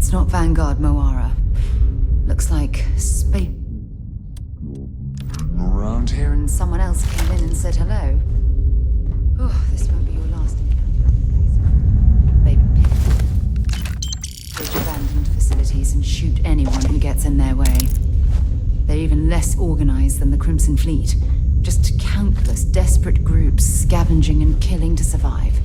It's not Vanguard Moara. Looks like space. Around here, and someone else came in and said hello. Oh, this won't be your last encounter. They pillage abandoned facilities and shoot anyone who gets in their way. They're even less organized than the Crimson Fleet. Just countless desperate groups scavenging and killing to survive.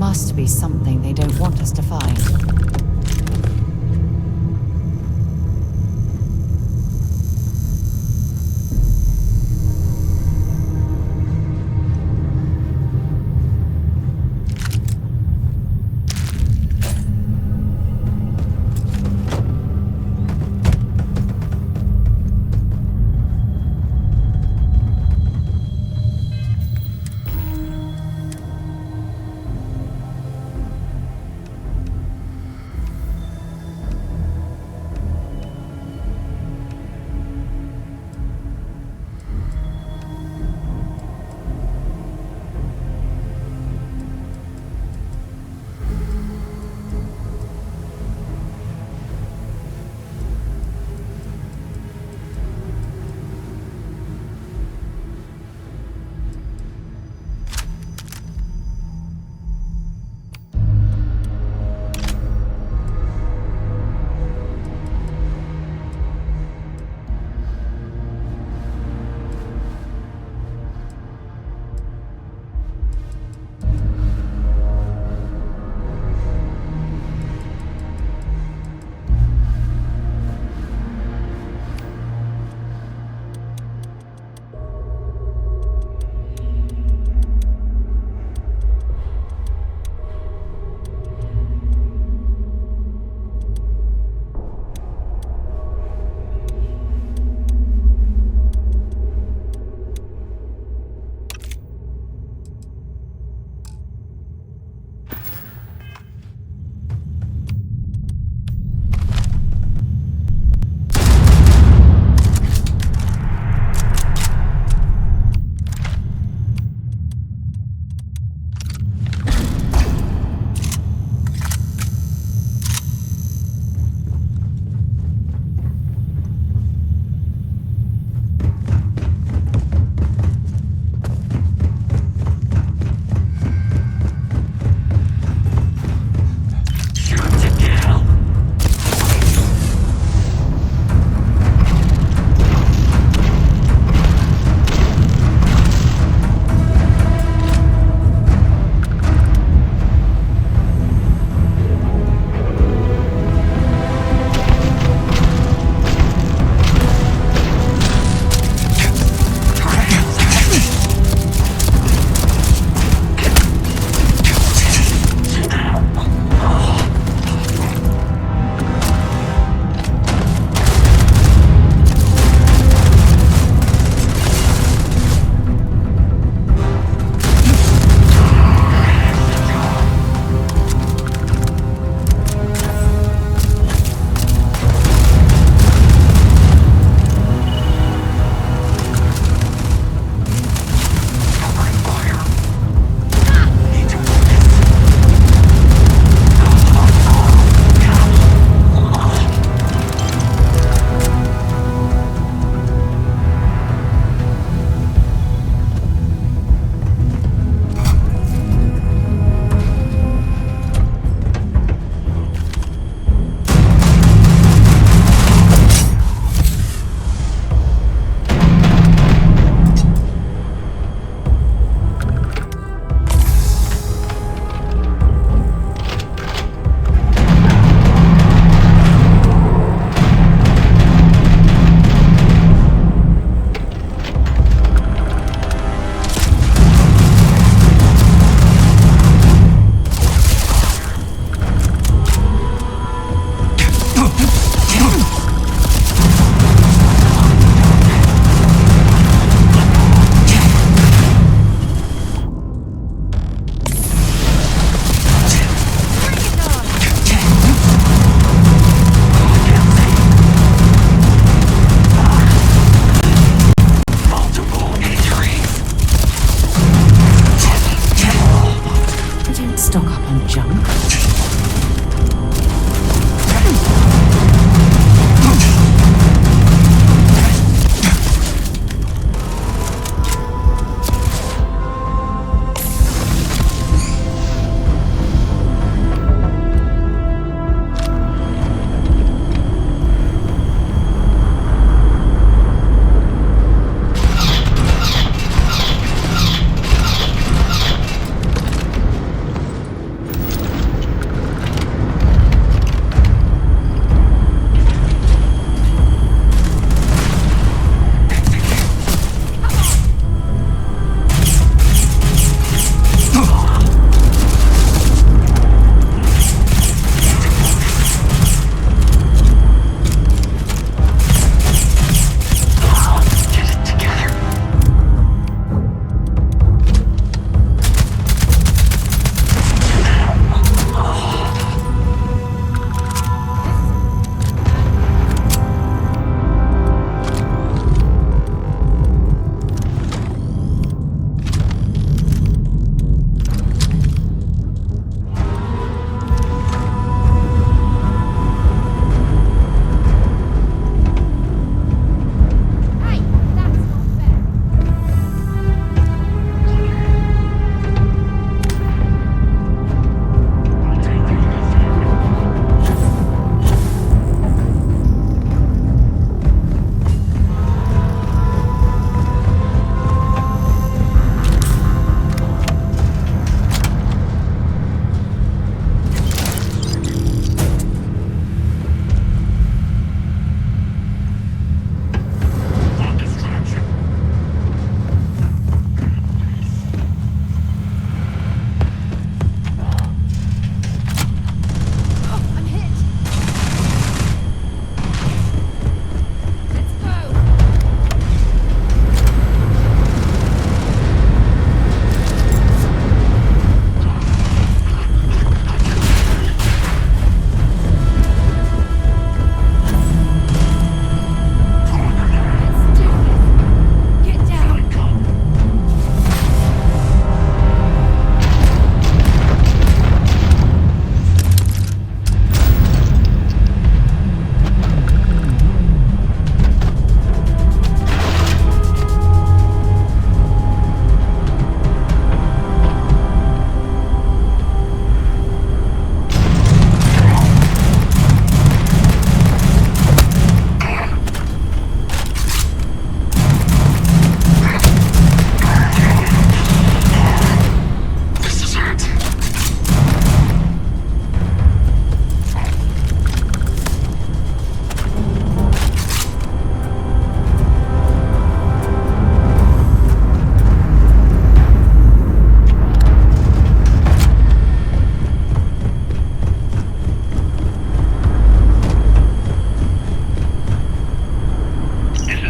must be something they don't want us to find.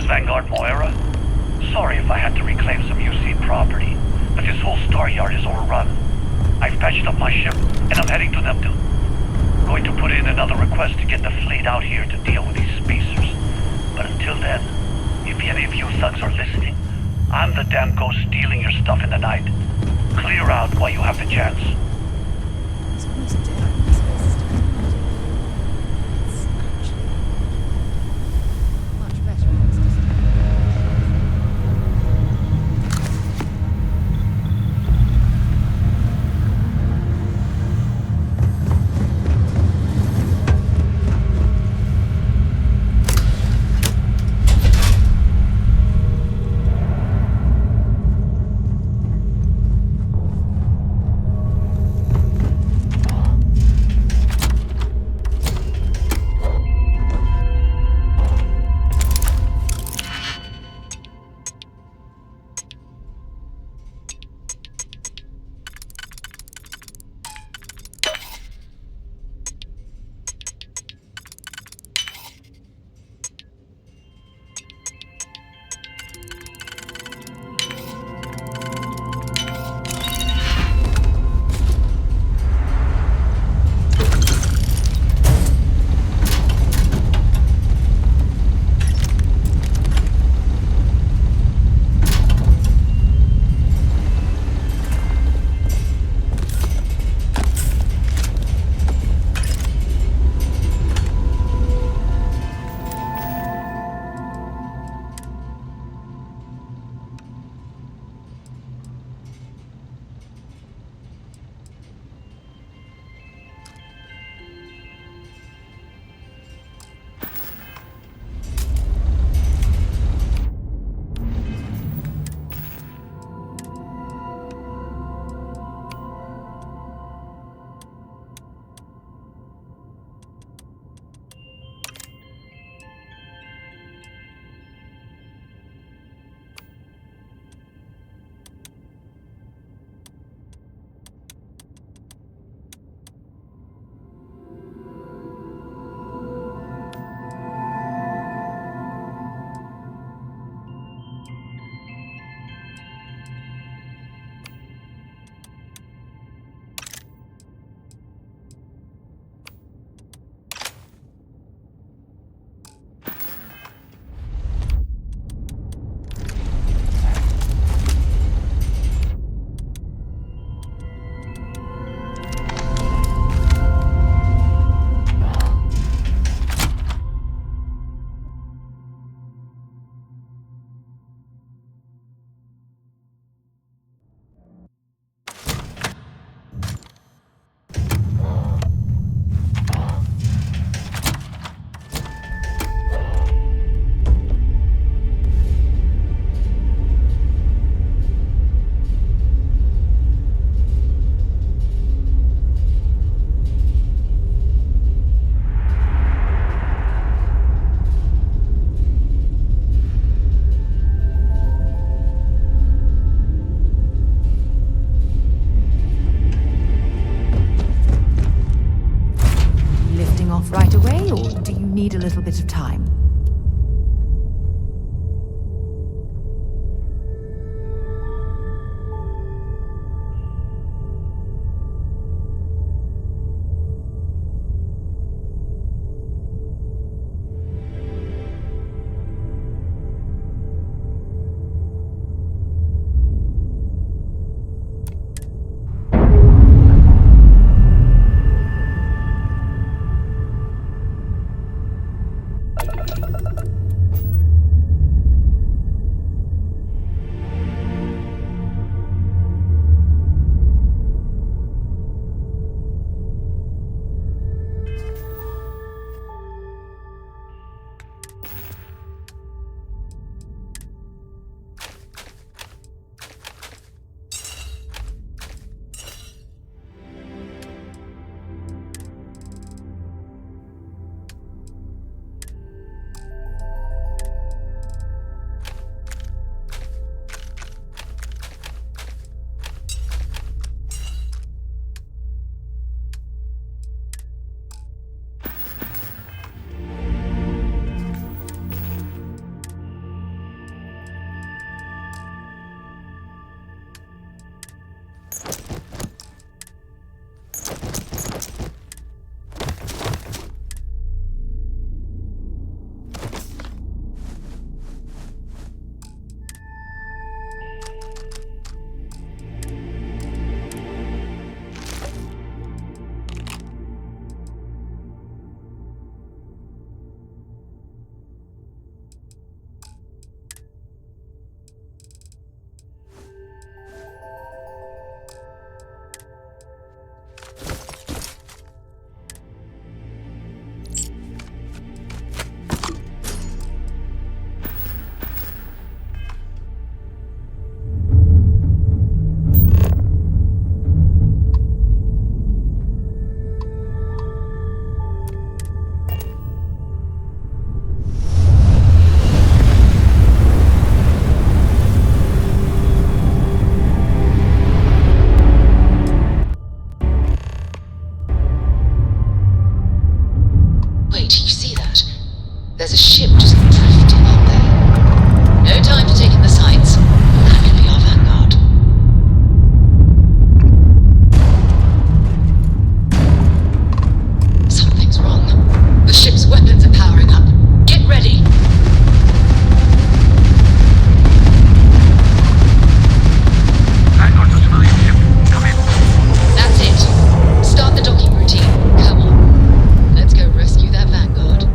Vanguard Moira? Sorry if I had to reclaim some UC property, but this whole star yard is overrun. I've patched up my ship, and I'm heading to Neptune. Going to put in another request to get the fleet out here to deal with these spacers. But until then, if any of you thugs are listening, I'm the damn ghost stealing your stuff in the night. Clear out while you have the chance. It's almost dead in this space technology. It's actually much better in this system. ship just drifting up there. No time to take in the sights. That could be our vanguard. Something's wrong. The ship's weapons are powering up. Get ready. Vanguard to civilian ship. Come in. That's it. Start the docking routine. Come on. Let's go rescue that vanguard.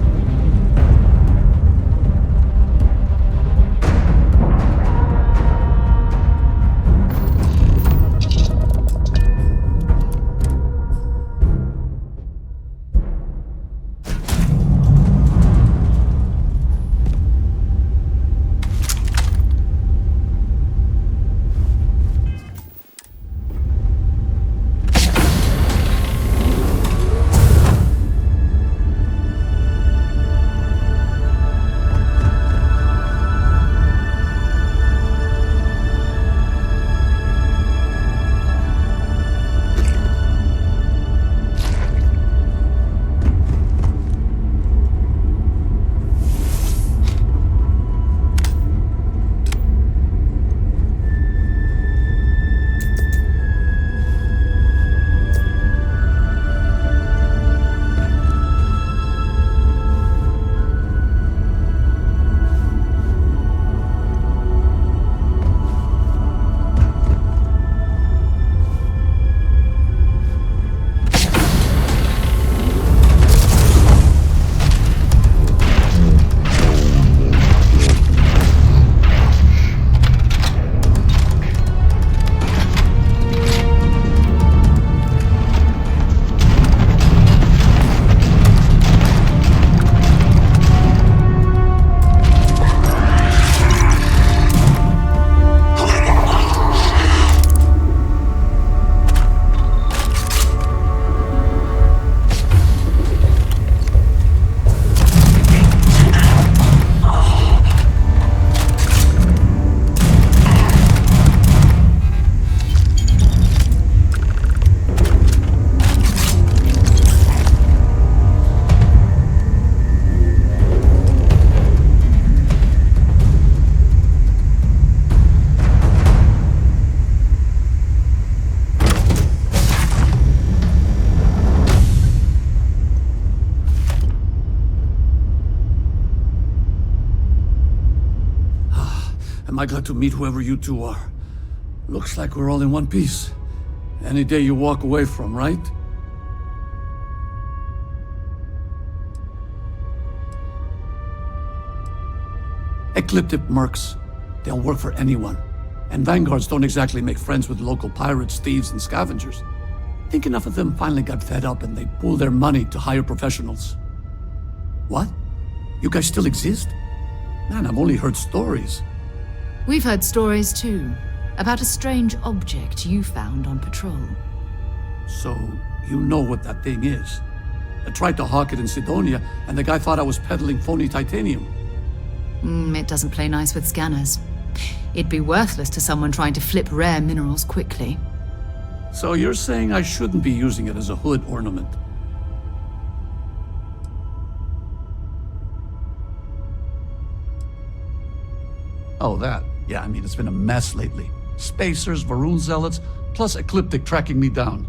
Am I glad to meet whoever you two are. Looks like we're all in one piece. Any day you walk away from, right? Ecliptic mercs. They'll work for anyone. And vanguards don't exactly make friends with local pirates, thieves, and scavengers. Think enough of them finally got fed up and they pool their money to hire professionals. What? You guys still exist? Man, I've only heard stories. We've heard stories too, about a strange object you found on patrol. So, you know what that thing is. I tried to hawk it in Sidonia, and the guy thought I was peddling phony titanium. It doesn't play nice with scanners. It'd be worthless to someone trying to flip rare minerals quickly. So you're saying I shouldn't be using it as a hood ornament? Oh, that. Yeah, I mean, it's been a mess lately. Spacers, Varun zealots, plus Ecliptic tracking me down.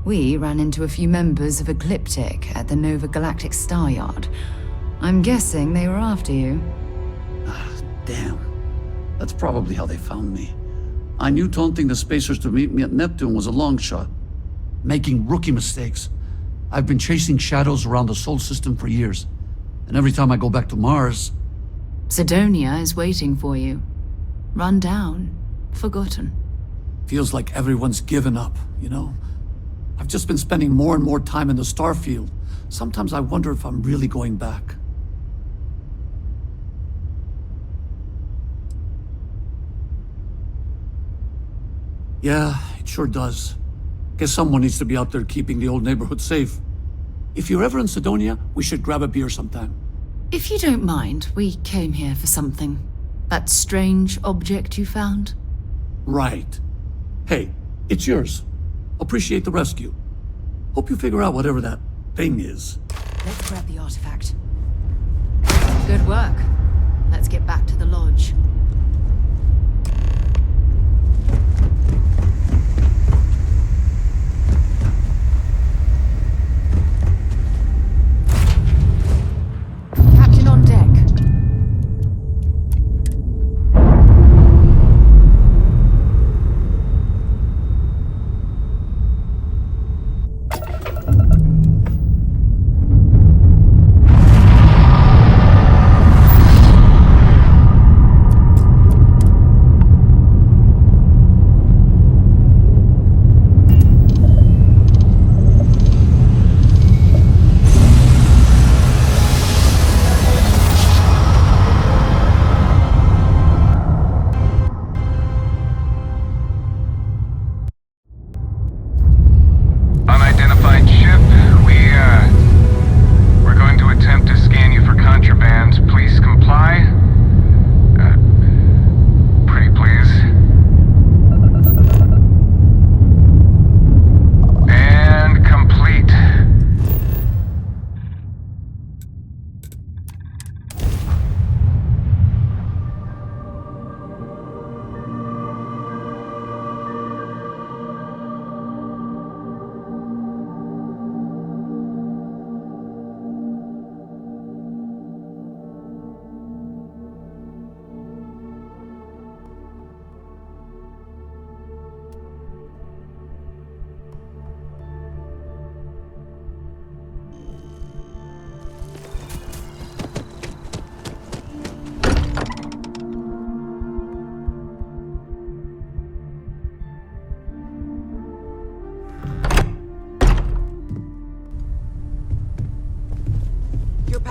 We ran into a few members of Ecliptic at the Nova Galactic Star Yard. I'm guessing they were after you. Damn. That's probably how they found me. I knew taunting the Spacers to meet me at Neptune was a long shot. Making rookie mistakes. I've been chasing shadows around the Sol system for years. And every time I go back to Mars... Sidonia is waiting for you. Run down. Forgotten. Feels like everyone's given up, you know? I've just been spending more and more time in the Starfield. Sometimes I wonder if I'm really going back. Yeah, it sure does. Guess someone needs to be out there keeping the old neighborhood safe. If you're ever in Sidonia, we should grab a beer sometime. If you don't mind, we came here for something. That strange object you found? Right. Hey, it's yours. Appreciate the rescue. Hope you figure out whatever that thing is. Let's grab the artifact. Good work. Let's get back to the lodge. Captain on deck. Unidentified ship, we're going to attempt to scan you for contraband. Please comply. Pretty please. And complete.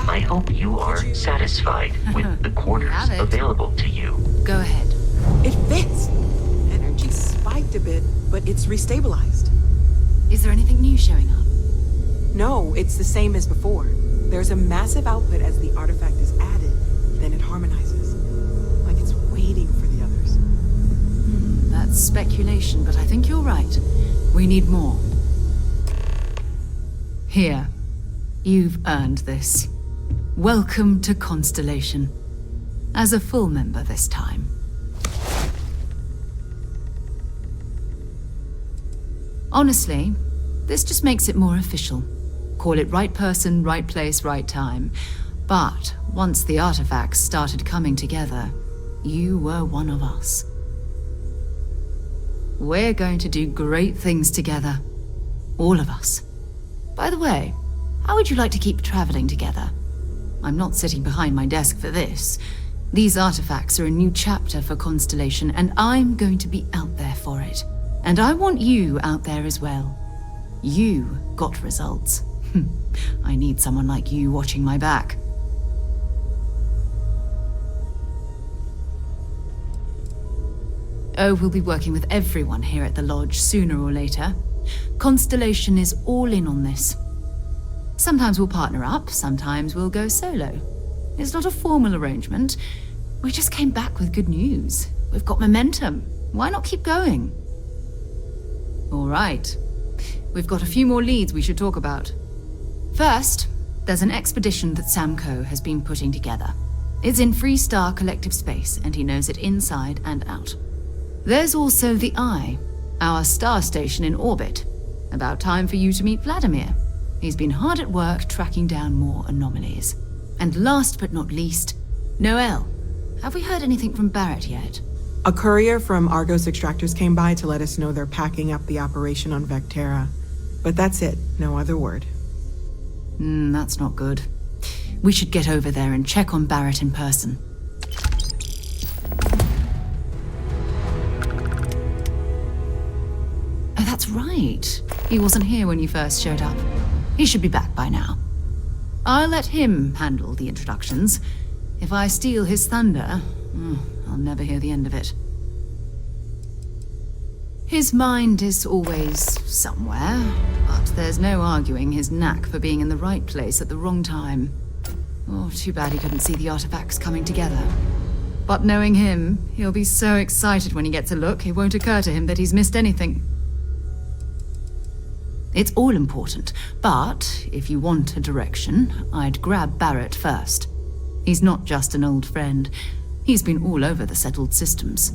I hope you are satisfied with the quarters have it. available to you. Go ahead. It fits. Energy spiked a bit, but it's restabilized. Is there anything new showing up? No, it's the same as before. There's a massive output as the artifact is added, then it harmonizes. Like it's waiting for the others. That's speculation, but I think you're right. We need more. Here. You've earned this. Welcome to Constellation. As a full member this time. Honestly, this just makes it more official. Call it right person, right place, right time. But once the artifacts started coming together, you were one of us. We're going to do great things together. All of us. By the way, how would you like to keep traveling together? I'm not sitting behind my desk for this. These artifacts are a new chapter for Constellation, and I'm going to be out there for it. And I want you out there as well. You got results. I need someone like you watching my back. Oh, we'll be working with everyone here at the lodge sooner or later. Constellation is all in on this. Sometimes we'll partner up, sometimes we'll go solo. It's not a formal arrangement. We just came back with good news. We've got momentum. Why not keep going? All right. We've got a few more leads we should talk about. First, there's an expedition that Samco has been putting together. It's in Freestar Collective Space, and he knows it inside and out. There's also the Eye, our star station in orbit. About time for you to meet Vladimir. He's been hard at work tracking down more anomalies. And last but not least, Noel. Have we heard anything from Barrett yet? A courier from Argos Extractors came by to let us know they're packing up the operation on Vectera. But that's it, no other word. That's not good. We should get over there and check on Barrett in person. Oh, that's right. He wasn't here when you first showed up. He should be back by now. I'll let him handle the introductions. If I steal his thunder, I'll never hear the end of it. His mind is always somewhere, but there's no arguing his knack for being in the right place at the wrong time. Oh, too bad he couldn't see the artifacts coming together. But knowing him, he'll be so excited when he gets a look, it won't occur to him that he's missed anything. It's all important, but if you want a direction, I'd grab Barrett first. He's not just an old friend. He's been all over the settled systems.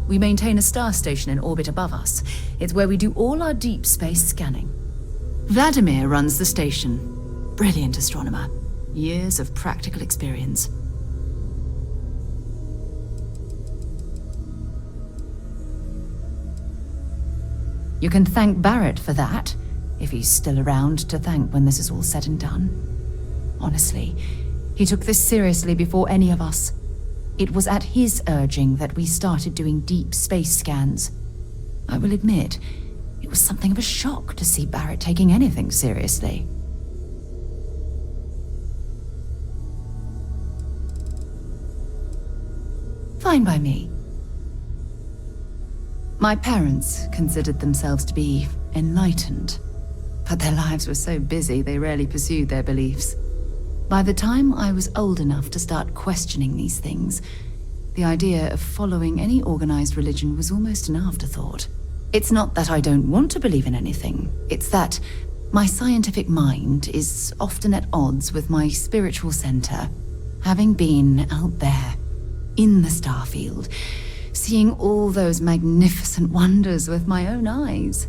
We maintain a star station in orbit above us. It's where we do all our deep space scanning. Vladimir runs the station. Brilliant astronomer. Years of practical experience. You can thank Barrett for that, if he's still around to thank when this is all said and done. Honestly, he took this seriously before any of us. It was at his urging that we started doing deep space scans. I will admit, it was something of a shock to see Barrett taking anything seriously. Fine by me. My parents considered themselves to be enlightened, but their lives were so busy they rarely pursued their beliefs. By the time I was old enough to start questioning these things, the idea of following any organized religion was almost an afterthought. It's not that I don't want to believe in anything, it's that my scientific mind is often at odds with my spiritual center. Having been out there, in the starfield, seeing all those magnificent wonders with my own eyes,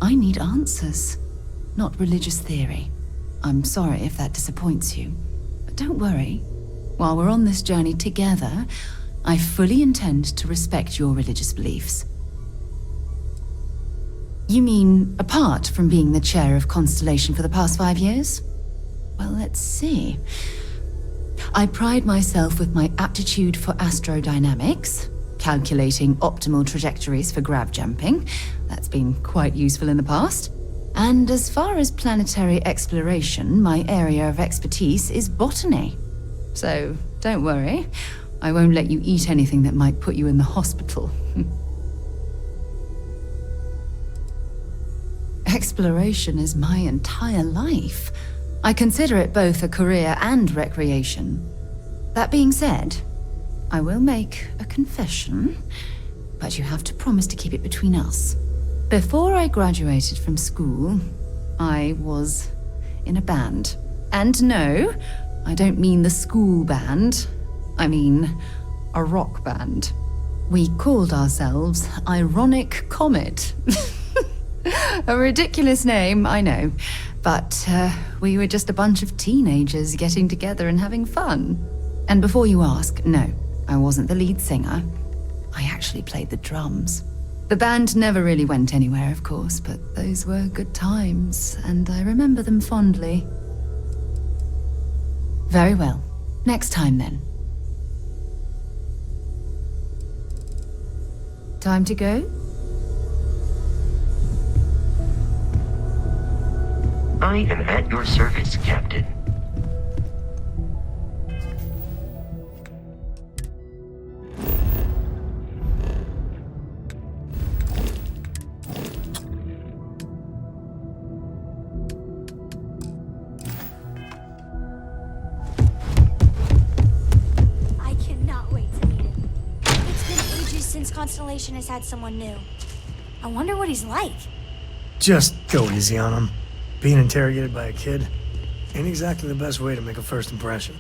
I need answers, not religious theory. I'm sorry if that disappoints you, but don't worry. While we're on this journey together, I fully intend to respect your religious beliefs. You mean apart from being the chair of Constellation for the past 5 years? Well, let's see. I pride myself with my aptitude for astrodynamics, calculating optimal trajectories for grav jumping. That's been quite useful in the past. And as far as planetary exploration, my area of expertise is botany. So don't worry, I won't let you eat anything that might put you in the hospital. Exploration is my entire life. I consider it both a career and recreation. That being said, I will make a confession, but you have to promise to keep it between us. Before I graduated from school, I was in a band. And no, I don't mean the school band. I mean a rock band. We called ourselves Ironic Comet. A ridiculous name, I know. But we were just a bunch of teenagers getting together and having fun. And before you ask, no, I wasn't the lead singer. I actually played the drums. The band never really went anywhere, of course, but those were good times, and I remember them fondly. Very well. Next time, then. Time to go? I am at your service, Captain. Constellation has had someone new. I wonder what he's like. Just go easy on him. Being interrogated by a kid ain't exactly the best way to make a first impression.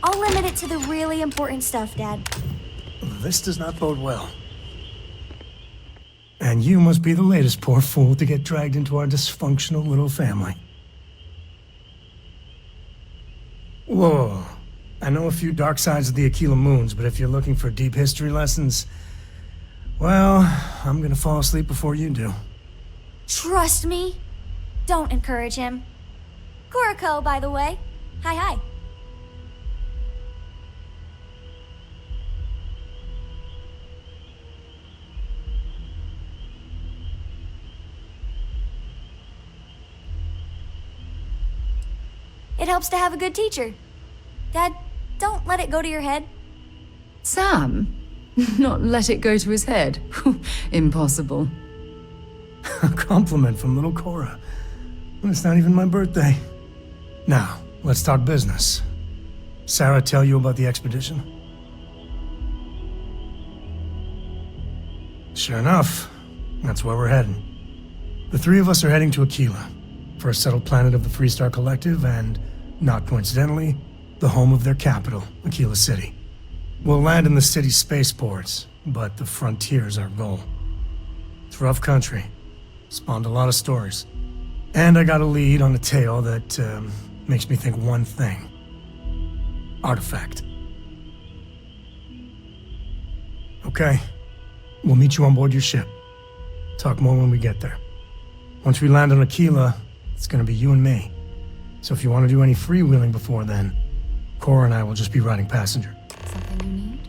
I'll limit it to the really important stuff, Dad. This does not bode well. And you must be the latest poor fool to get dragged into our dysfunctional little family. Whoa. I know a few dark sides of the Aquila moons, but if you're looking for deep history lessons, well, I'm gonna fall asleep before you do. Trust me. Don't encourage him. Kuriko, by the way. Hi. It helps to have a good teacher. Dad, don't let it go to your head. Sam? Not let it go to his head? Impossible. A compliment from little Cora. It's not even my birthday. Now, let's talk business. Sarah tell you about the expedition? Sure enough, that's where we're heading. The three of us are heading to Aquila, first settled planet of the Freestar Collective and, not coincidentally, the home of their capital, Aquila City. We'll land in the city's spaceports, but the frontier's our goal. It's rough country. Spawned a lot of stories. And I got a lead on a tale that makes me think one thing. Artifact. Okay. We'll meet you on board your ship. Talk more when we get there. Once we land on Aquila, it's gonna be you and me. So if you want to do any freewheeling before then, Cora and I will just be riding passenger. Something you need?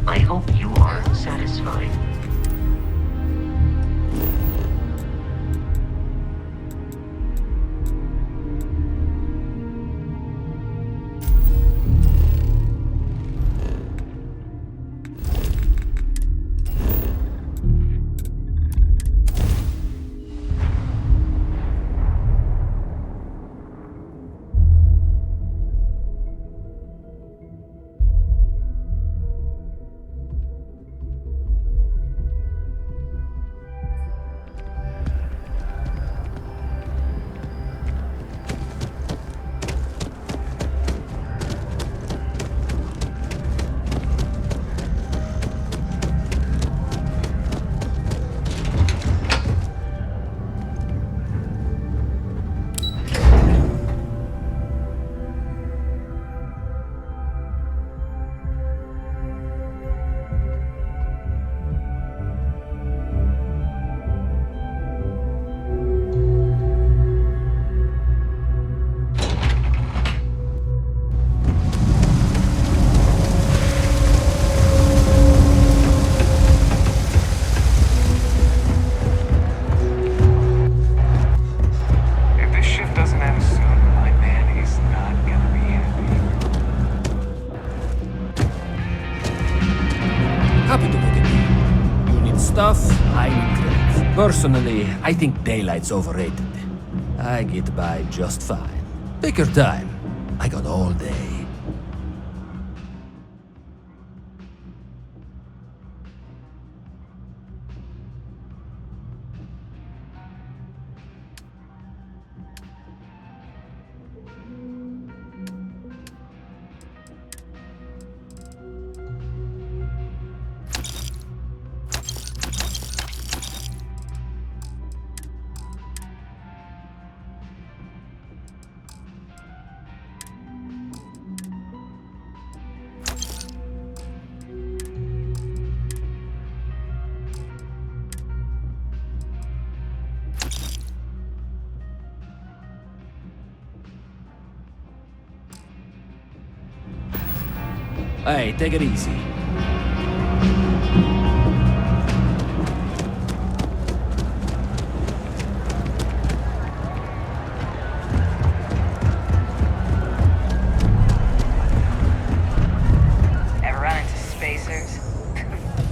I hope you are satisfied. Personally, I think daylight's overrated. I get by just fine. Take your time. I got all day. Hey, take it easy. Ever run into spacers?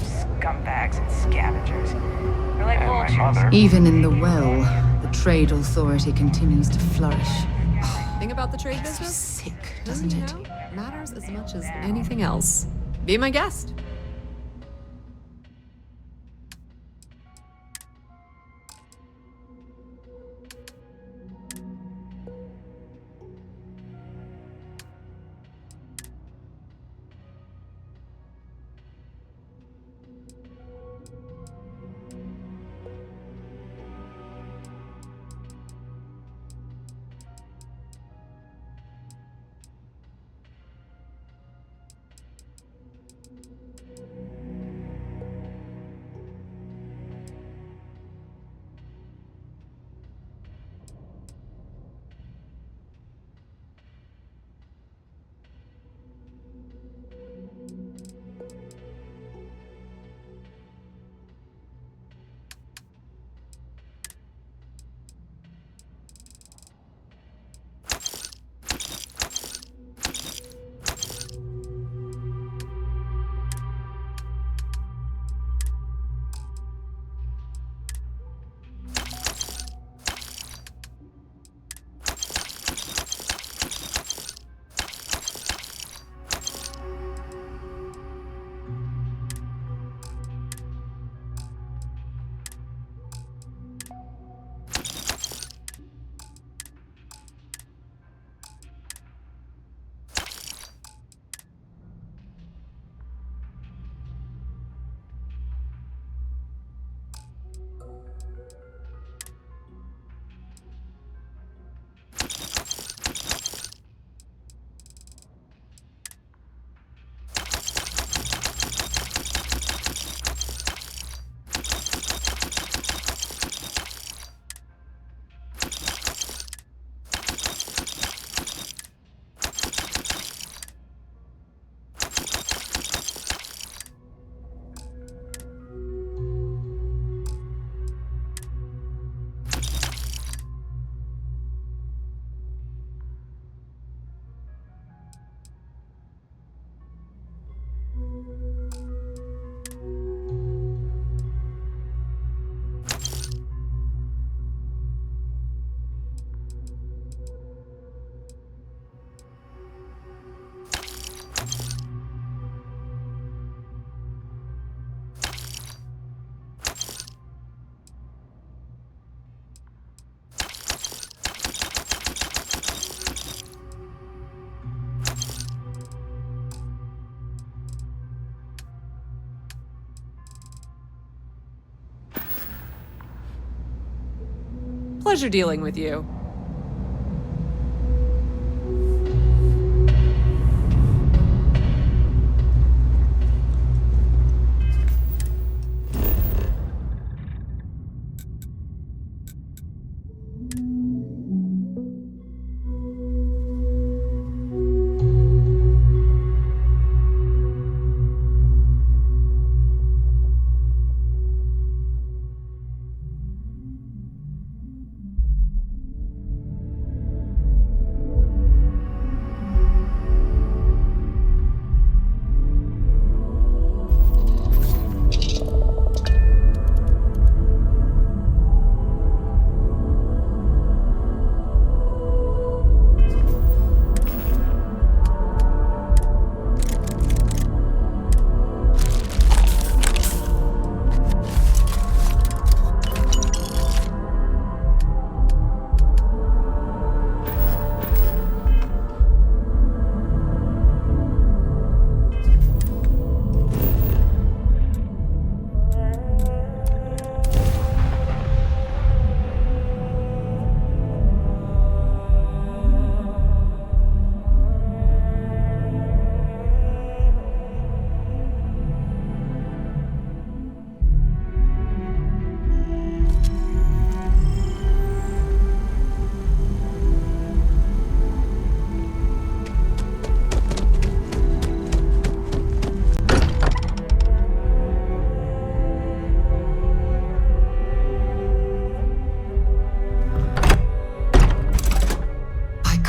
Scumbags and scavengers. They're like vultures. Even in the well, the trade authority continues to flourish. Thing about the trade business? Sick, doesn't it? Matters as much as anything else. Be my guest. Pleasure dealing with you.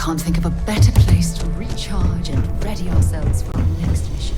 Can't think of a better place to recharge and ready ourselves for our next mission.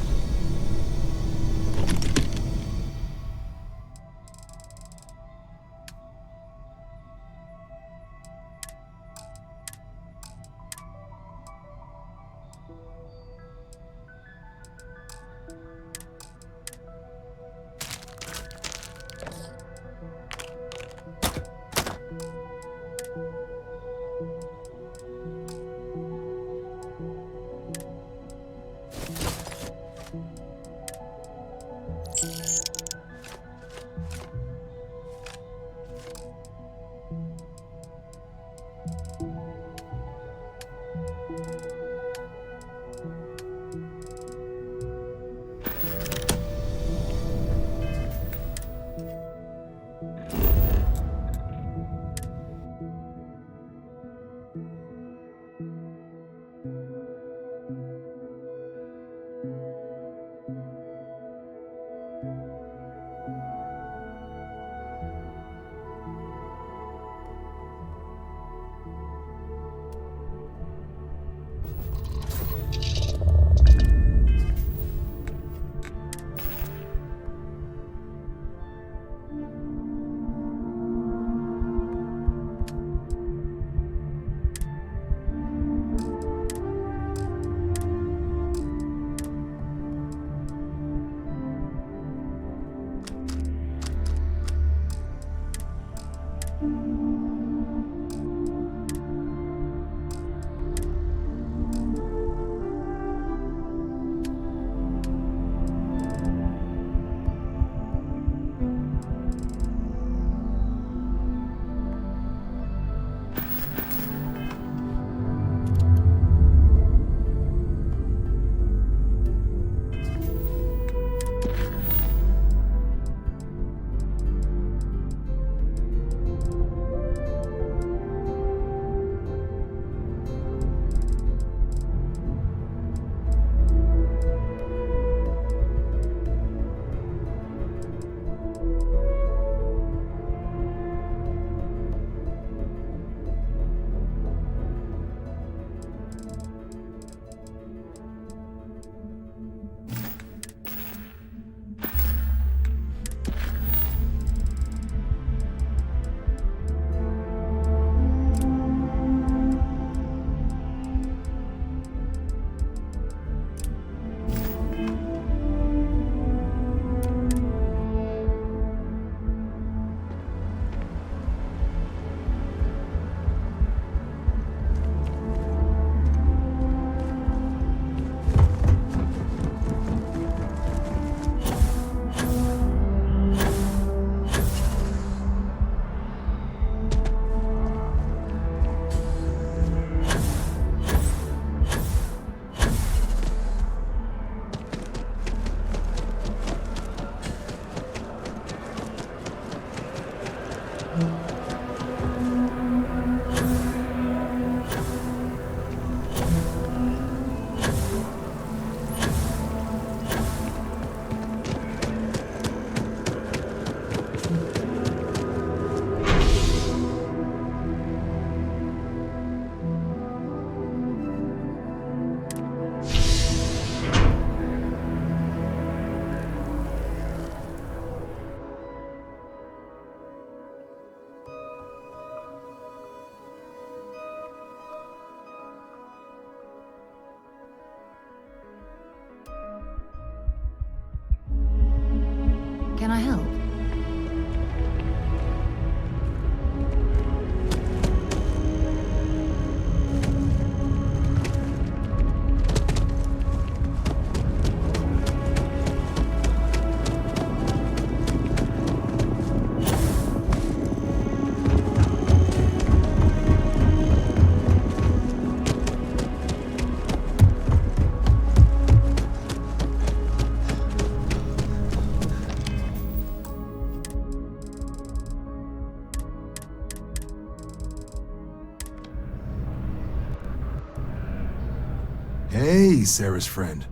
Hey, Sarah's friend.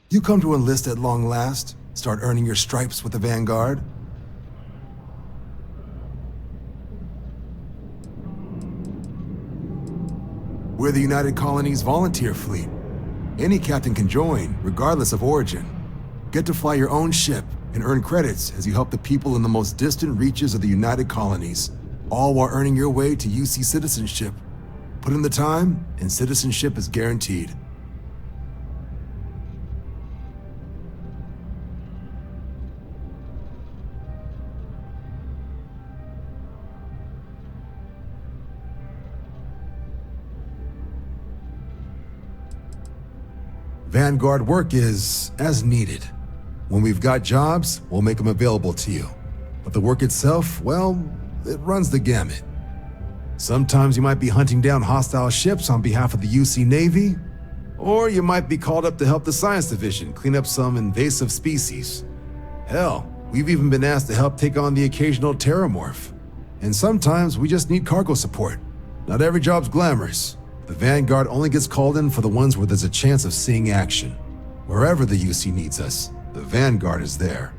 You come to enlist at long last? Start earning your stripes with the Vanguard? We're the United Colonies Volunteer Fleet. Any captain can join, regardless of origin. Get to fly your own ship and earn credits as you help the people in the most distant reaches of the United Colonies, all while earning your way to UC citizenship. Put in the time, and citizenship is guaranteed. Vanguard work is as needed. When we've got jobs, we'll make them available to you. But the work itself, well, it runs the gamut. Sometimes you might be hunting down hostile ships on behalf of the UC Navy, or you might be called up to help the Science Division clean up some invasive species. Hell, we've even been asked to help take on the occasional terramorph. And sometimes we just need cargo support. Not every job's glamorous. The Vanguard only gets called in for the ones where there's a chance of seeing action. Wherever the UC needs us, the Vanguard is there.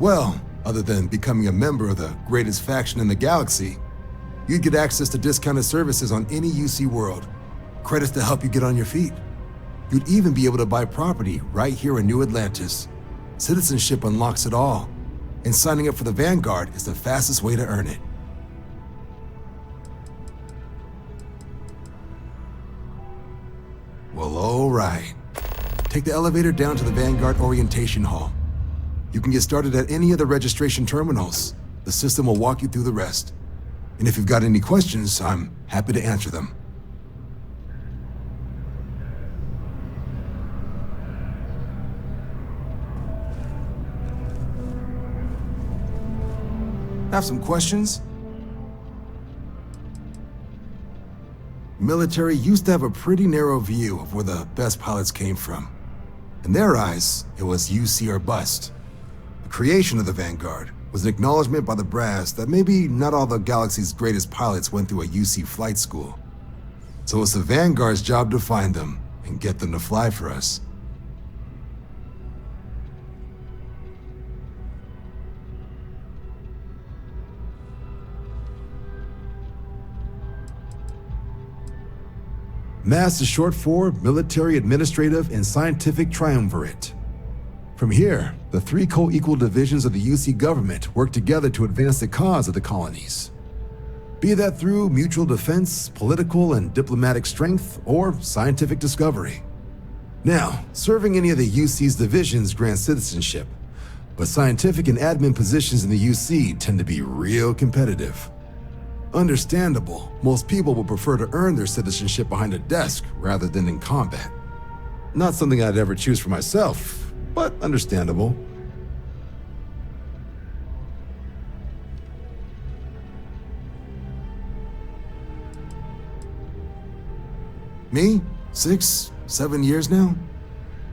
Well, other than becoming a member of the greatest faction in the galaxy, you'd get access to discounted services on any UC world. Credits to help you get on your feet. You'd even be able to buy property right here in New Atlantis. Citizenship unlocks it all, and signing up for the Vanguard is the fastest way to earn it. Well, all right. Take the elevator down to the Vanguard Orientation Hall. You can get started at any of the registration terminals. The system will walk you through the rest. And if you've got any questions, I'm happy to answer them. Have some questions? Military used to have a pretty narrow view of where the best pilots came from. In their eyes, it was UC or bust. The creation of the Vanguard was an acknowledgement by the brass that maybe not all the galaxy's greatest pilots went through a UC flight school. So it's the Vanguard's job to find them and get them to fly for us. MASS is short for Military, Administrative, and Scientific Triumvirate. From here, the three co-equal divisions of the UC government work together to advance the cause of the colonies. Be that through mutual defense, political and diplomatic strength, or scientific discovery. Now, serving any of the UC's divisions grants citizenship, but scientific and admin positions in the UC tend to be real competitive. Understandable, most people would prefer to earn their citizenship behind a desk rather than in combat. Not something I'd ever choose for myself, but understandable. Me? 6, 7 years now?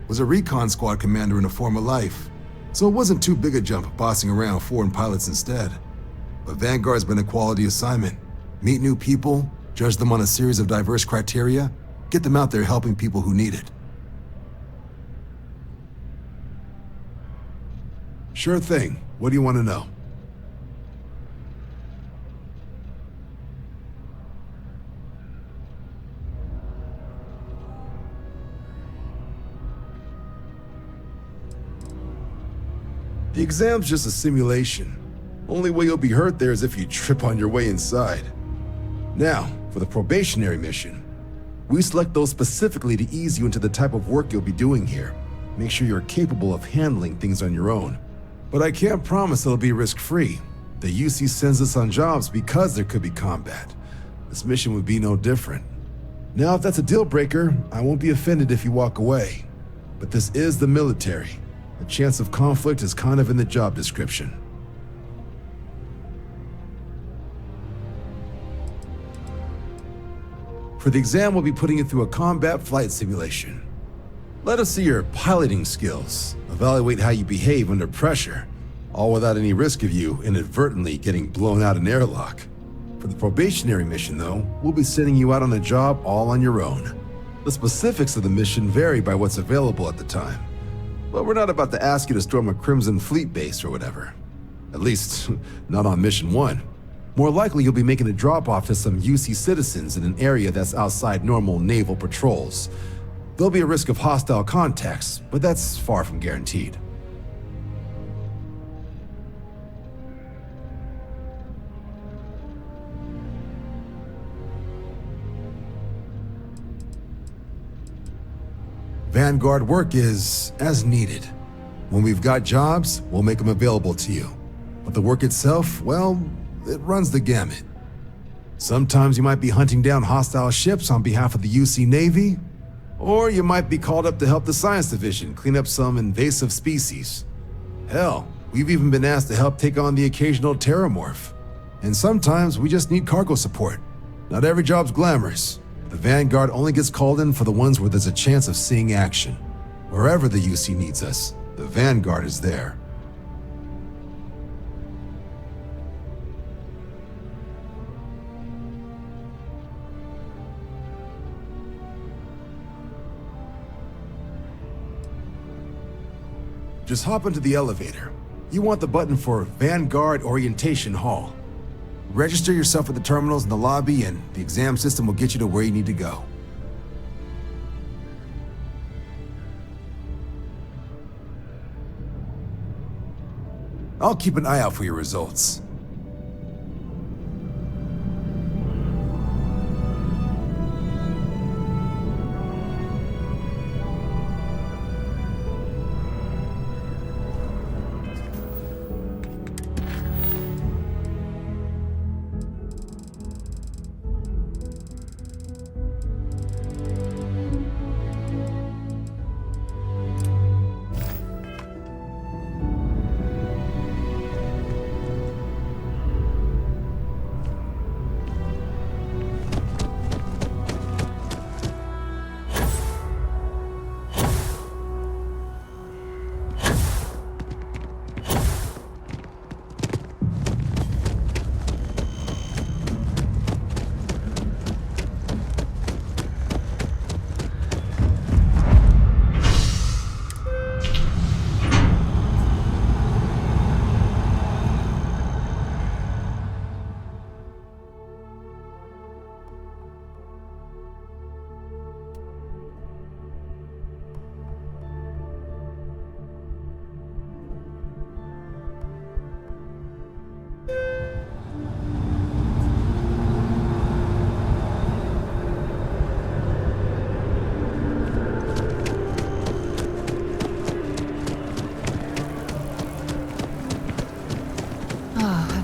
Was a recon squad commander in a former life, so it wasn't too big a jump bossing around foreign pilots instead. But Vanguard's been a quality assignment. Meet new people, judge them on a series of diverse criteria, get them out there helping people who need it. Sure thing. What do you want to know? The exam's just a simulation. Only way you'll be hurt there is if you trip on your way inside. Now, for the probationary mission, we select those specifically to ease you into the type of work you'll be doing here. Make sure you're capable of handling things on your own. But I can't promise it'll be risk-free. The UC sends us on jobs because there could be combat. This mission would be no different. Now, if that's a deal breaker, I won't be offended if you walk away. But this is the military. The chance of conflict is kind of in the job description. For the exam, we'll be putting you through a combat flight simulation. Let us see your piloting skills, evaluate how you behave under pressure, all without any risk of you inadvertently getting blown out an airlock. For the probationary mission, though, we'll be sending you out on a job all on your own. The specifics of the mission vary by what's available at the time, but we're not about to ask you to storm a Crimson Fleet base or whatever. At least, not on Mission 1. More likely, you'll be making a drop-off to some UC citizens in an area that's outside normal naval patrols. There'll be a risk of hostile contacts, but that's far from guaranteed. Vanguard work is as needed. When we've got jobs, we'll make them available to you. But the work itself, well, it runs the gamut. Sometimes you might be hunting down hostile ships on behalf of the UC Navy, or you might be called up to help the Science Division clean up some invasive species. Hell, we've even been asked to help take on the occasional terramorph. And sometimes we just need cargo support. Not every job's glamorous. The Vanguard only gets called in for the ones where there's a chance of seeing action. Wherever the UC needs us, the Vanguard is there. Just hop into the elevator. You want the button for Vanguard Orientation Hall. Register yourself at the terminals in the lobby and the exam system will get you to where you need to go. I'll keep an eye out for your results.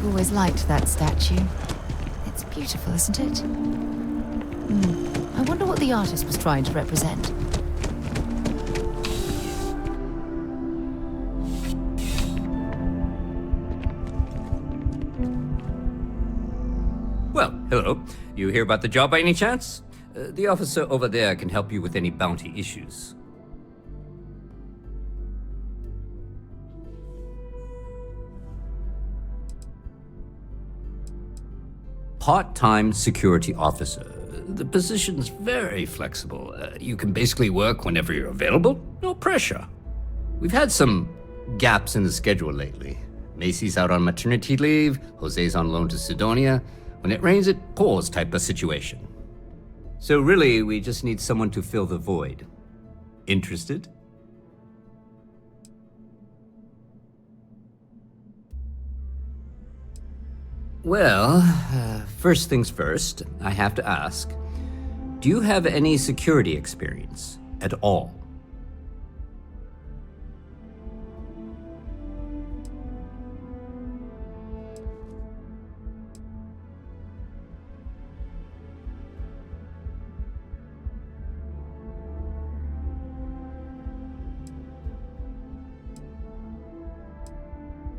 Always liked that statue. It's beautiful, isn't it? I wonder what the artist was trying to represent. Well, hello. You hear about the job by any chance? The officer over there can help you with any bounty issues. Part-time security officer. The position's very flexible. You can basically work whenever you're available. No pressure. We've had some gaps in the schedule lately. Macy's out on maternity leave, Jose's on loan to Sidonia. When it rains, it pours type of situation. So really, we just need someone to fill the void. Interested? Well, first things first, I have to ask, do you have any security experience at all?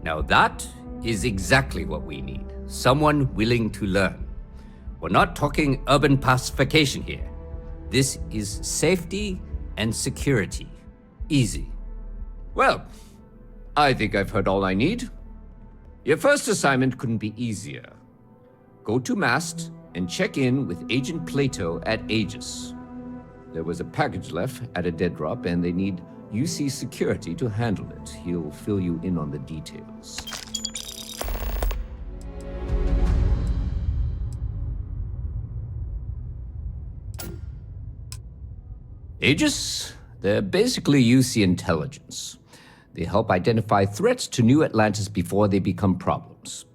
Now that is exactly what we need. Someone willing to learn. We're not talking urban pacification here. This is safety and security. Easy. Well, I think I've heard all I need. Your first assignment couldn't be easier. Go to Mast and check in with Agent Plato at Aegis. There was a package left at a dead drop, and they need UC security to handle it. He'll fill you in on the details. Aegis? They're basically UC intelligence. They help identify threats to New Atlantis before they become problems.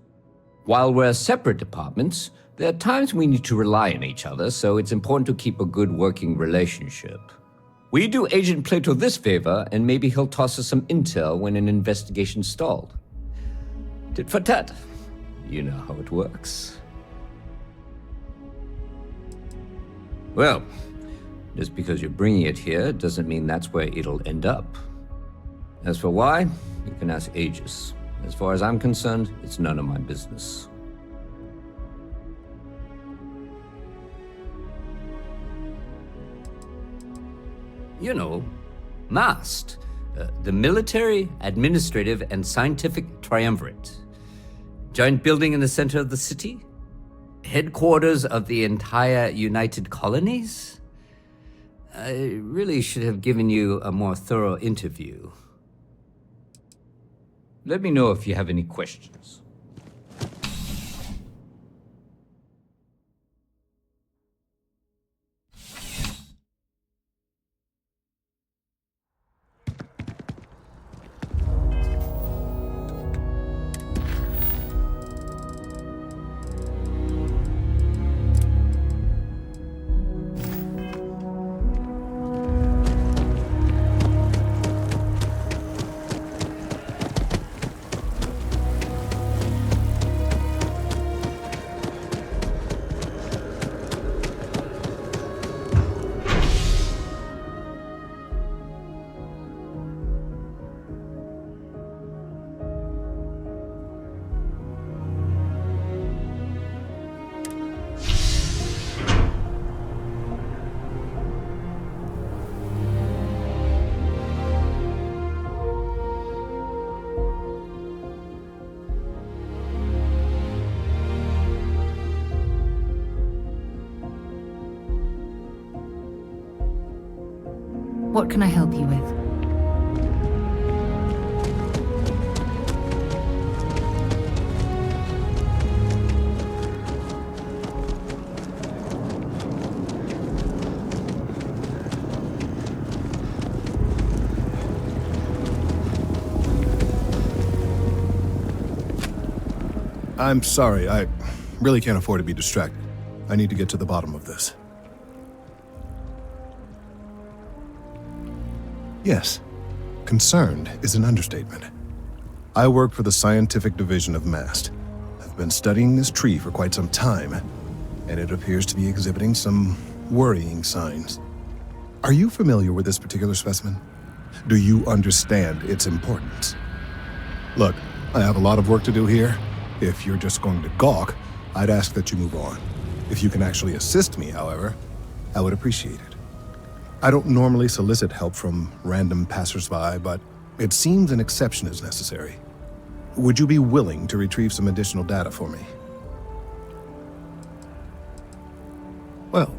While we're separate departments, there are times we need to rely on each other, so it's important to keep a good working relationship. We do Agent Plato this favor, and maybe he'll toss us some intel when an investigation stalled. Tit for tat. You know how it works. Well, just because you're bringing it here doesn't mean that's where it'll end up. As for why, you can ask Aegis. As far as I'm concerned, it's none of my business. You know, MAST, the Military, Administrative, and Scientific Triumvirate. Giant building in the center of the city? Headquarters of the entire United Colonies? I really should have given you a more thorough interview. Let me know if you have any questions. What can I help you with? I'm sorry, I really can't afford to be distracted. I need to get to the bottom of this. Yes, concerned is an understatement. I work for the scientific division of MAST. I've been studying this tree for quite some time, and it appears to be exhibiting some worrying signs. Are you familiar with this particular specimen? Do you understand its importance? Look, I have a lot of work to do here. If you're just going to gawk, I'd ask that you move on. If you can actually assist me, however, I would appreciate it. I don't normally solicit help from random passersby, but it seems an exception is necessary. Would you be willing to retrieve some additional data for me? Well,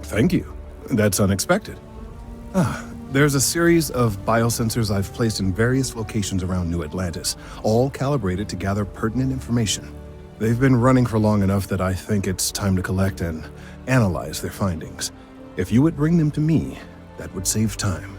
thank you. That's unexpected. There's a series of biosensors I've placed in various locations around New Atlantis, all calibrated to gather pertinent information. They've been running for long enough that I think it's time to collect and analyze their findings. If you would bring them to me, that would save time.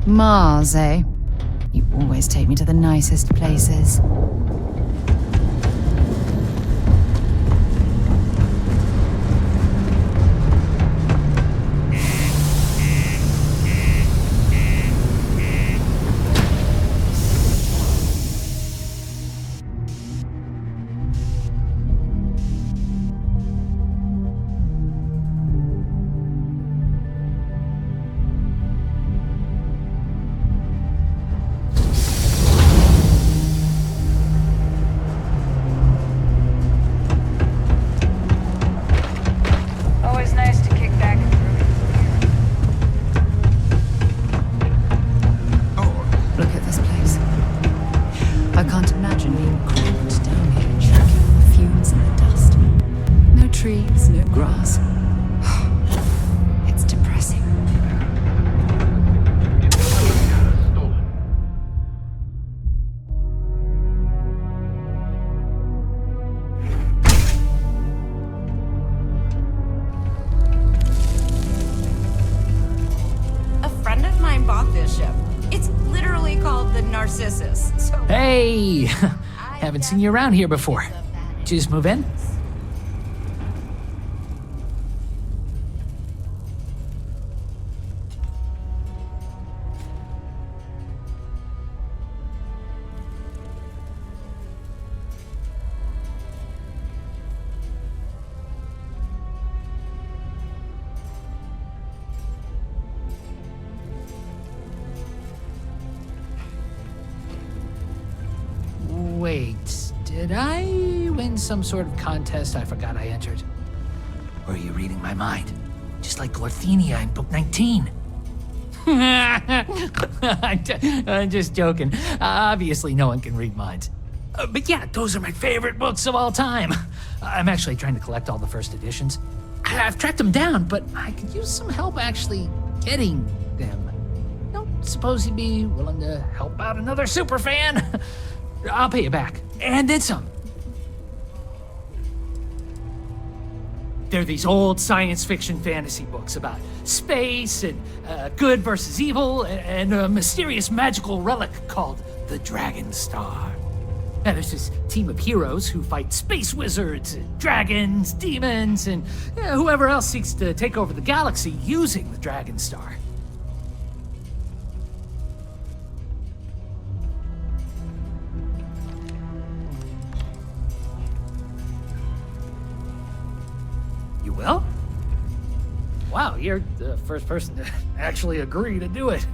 Mars, eh? You always take me to the nicest places. Always nice to kick back and Look at this place. I can't imagine being cramped down here, choking on the fumes and the dust. No trees, no grass. It's depressing. A friend of mine bought this ship. It's literally called the Narcissus. So Hey! Haven't seen you around here before. Did you just move in? Wait, did I win some sort of contest I forgot I entered? Or are you reading my mind? Just like Gorthenia in Book 19. I'm just joking. Obviously, no one can read minds. But yeah, those are my favorite books of all time. I'm actually trying to collect all the first editions. I've tracked them down, but I could use some help actually getting them. Don't suppose you'd be willing to help out another super fan? I'll pay you back. And then some. They're these old science fiction fantasy books about space and good versus evil and a mysterious magical relic called the Dragon Star. And there's this team of heroes who fight space wizards and dragons, demons, and whoever else seeks to take over the galaxy using the Dragon Star. You will? Wow, you're the first person to actually agree to do it.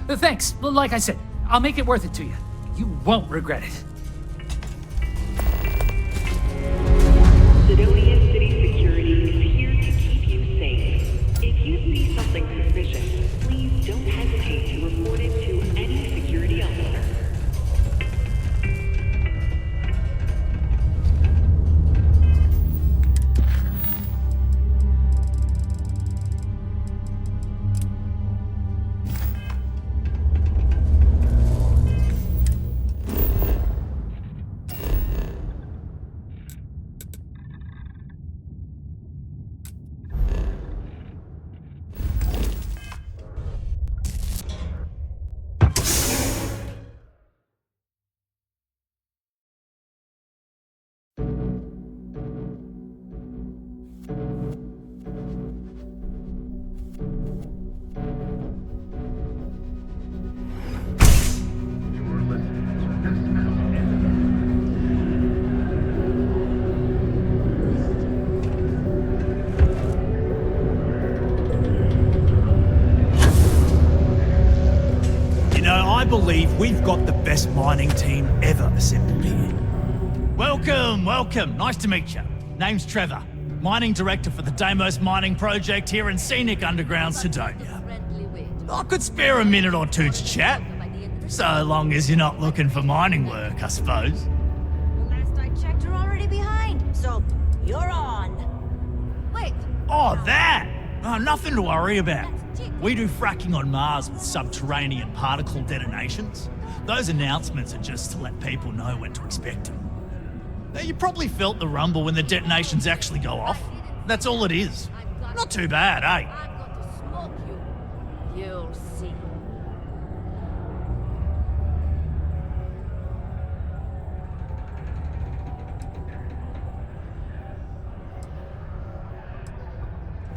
Thanks. Like I said, I'll make it worth it to you. You won't regret it. Sidonia City Security is here to keep you safe. If you see something suspicious, please don't hesitate to report it to any security officer. I believe we've got the best mining team ever assembled here. Welcome, welcome. Nice to meet you. Name's Trevor, mining director for the Deimos mining project here in scenic underground Sidonia. I could spare a minute or two to chat, so long as you're not looking for mining work, I suppose. Last I checked, you're already behind, so you're on. Wait. Oh, that! Oh, nothing to worry about. We do fracking on Mars with subterranean particle detonations. Those announcements are just to let people know when to expect them. Now, you probably felt the rumble when the detonations actually go off. That's all it is. Not too bad, eh? You'll see.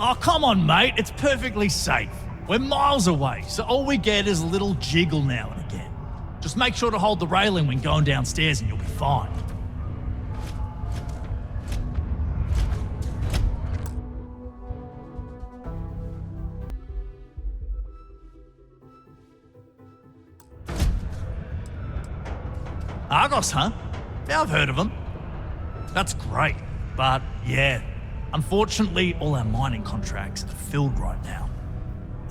Oh, come on, mate. It's perfectly safe. We're miles away, so all we get is a little jiggle now and again. Just make sure to hold the railing when going downstairs and you'll be fine. Argos, huh? Yeah, I've heard of them. That's great, but yeah, unfortunately all our mining contracts are filled right now.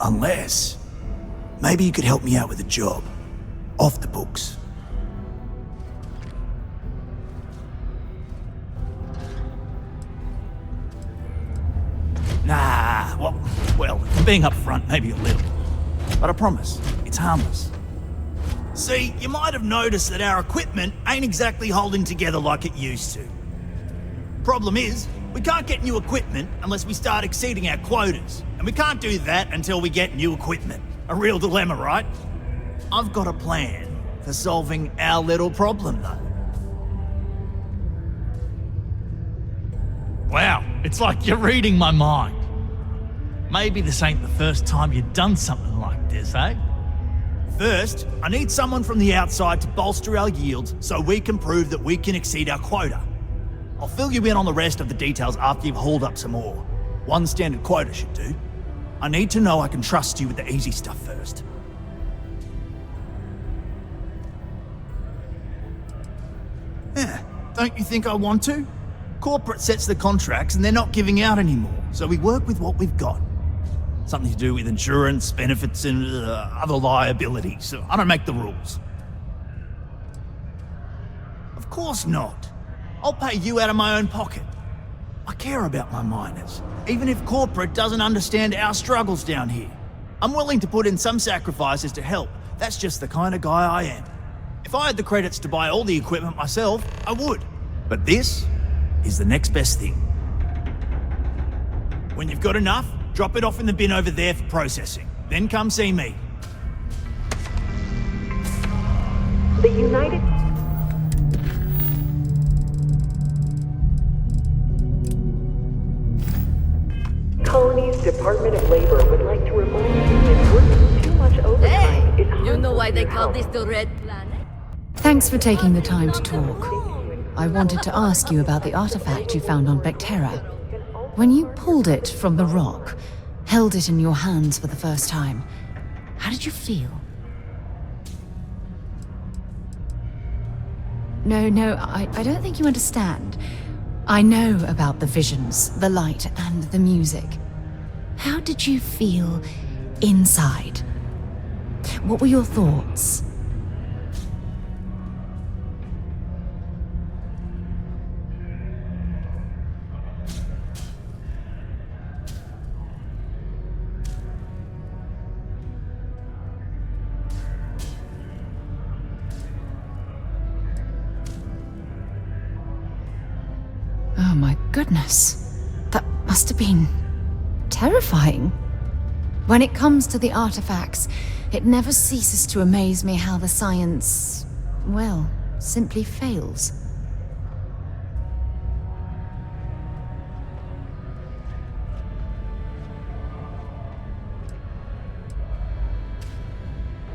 Unless, maybe you could help me out with a job. Off the books. Nah, well, being upfront, maybe a little. But I promise, it's harmless. See, you might have noticed that our equipment ain't exactly holding together like it used to. Problem is, we can't get new equipment unless we start exceeding our quotas. And we can't do that until we get new equipment. A real dilemma, right? I've got a plan for solving our little problem, though. Wow, it's like you're reading my mind. Maybe this ain't the first time you've done something like this, eh? First, I need someone from the outside to bolster our yields so we can prove that we can exceed our quota. I'll fill you in on the rest of the details after you've hauled up some more. One standard quota should do. I need to know I can trust you with the easy stuff first. Yeah, don't you think I want to? Corporate sets the contracts and they're not giving out anymore, so we work with what we've got. Something to do with insurance, benefits, and other liabilities. So I don't make the rules. Of course not. I'll pay you out of my own pocket. I care about my miners, even if corporate doesn't understand our struggles down here. I'm willing to put in some sacrifices to help. That's just the kind of guy I am. If I had the credits to buy all the equipment myself, I would. But this is the next best thing. When you've got enough, drop it off in the bin over there for processing. Then come see me. The United... Colony's Department of Labor would like to remind you that working too much overtime is harmful. You know why to they your call health. this the Red Planet? Thanks for taking the time to talk. I wanted to ask you about the artifact you found on Vectera. When you pulled it from the rock, held it in your hands for the first time, how did you feel? No, I don't think you understand. I know about the visions, the light, and the music. How did you feel inside? What were your thoughts? Oh my goodness. That must have been terrifying. When it comes to the artifacts, it never ceases to amaze me how the science, well, simply fails.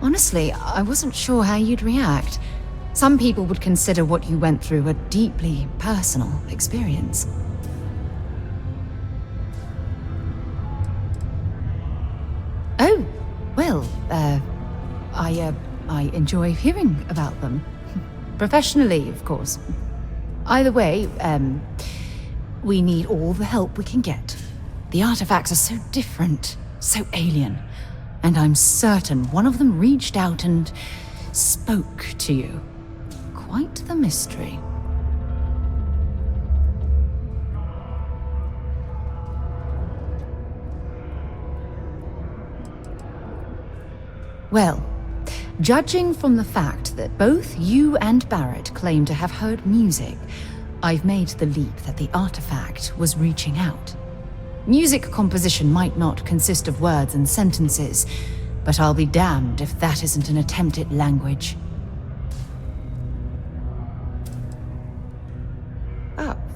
Honestly, I wasn't sure how you'd react. Some people would consider what you went through a deeply personal experience. Oh, well, I enjoy hearing about them. Professionally, of course. Either way, we need all the help we can get. The artifacts are so different, so alien, and I'm certain one of them reached out and spoke to you. Quite the mystery. Well, judging from the fact that both you and Barrett claim to have heard music, I've made the leap that the artifact was reaching out. Music composition might not consist of words and sentences, but I'll be damned if that isn't an attempt at language.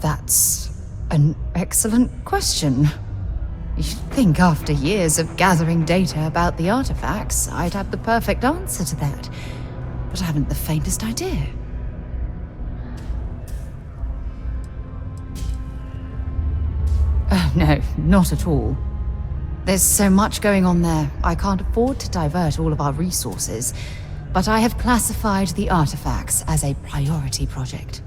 That's an excellent question. You'd think after years of gathering data about the artifacts, I'd have the perfect answer to that. But I haven't the faintest idea. Oh, no, not at all. There's so much going on there, I can't afford to divert all of our resources. But I have classified the artifacts as a priority project.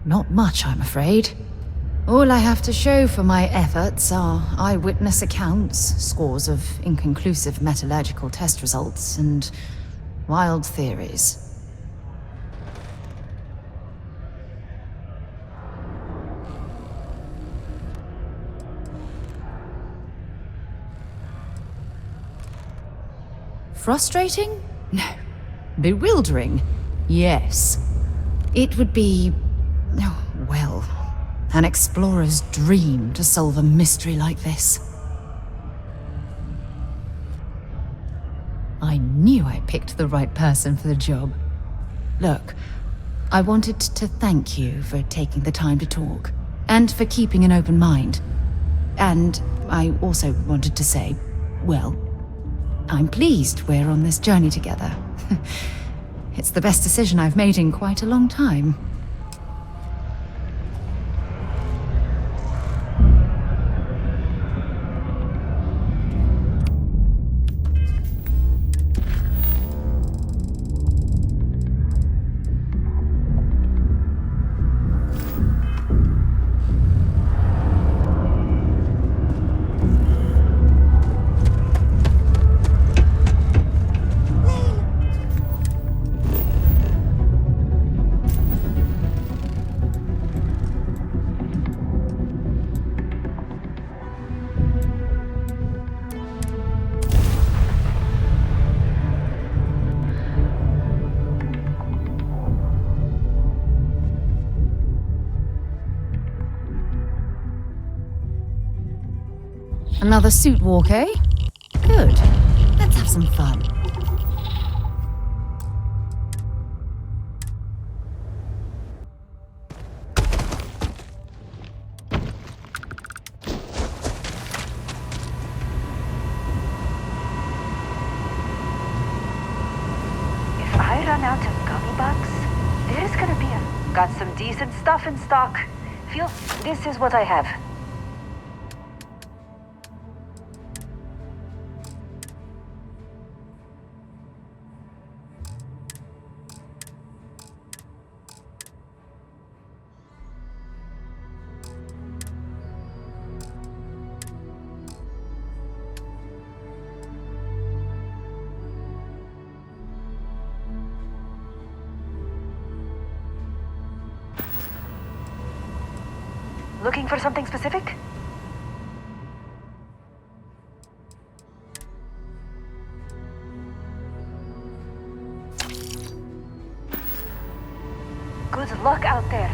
Not much, I'm afraid. All I have to show for my efforts are eyewitness accounts, scores of inconclusive metallurgical test results, and wild theories. Frustrating? No. Bewildering? Yes. It would be, oh, well, an explorer's dream to solve a mystery like this. I knew I picked the right person for the job. Look, I wanted to thank you for taking the time to talk, and for keeping an open mind. And I also wanted to say, well, I'm pleased we're on this journey together. It's the best decision I've made in quite a long time. Another suit walk, eh? Good. Let's have some fun. If I run out of gummy bucks, there's gonna be a... Got some decent stuff in stock. This is what I have. Looking for something specific? Good luck out there.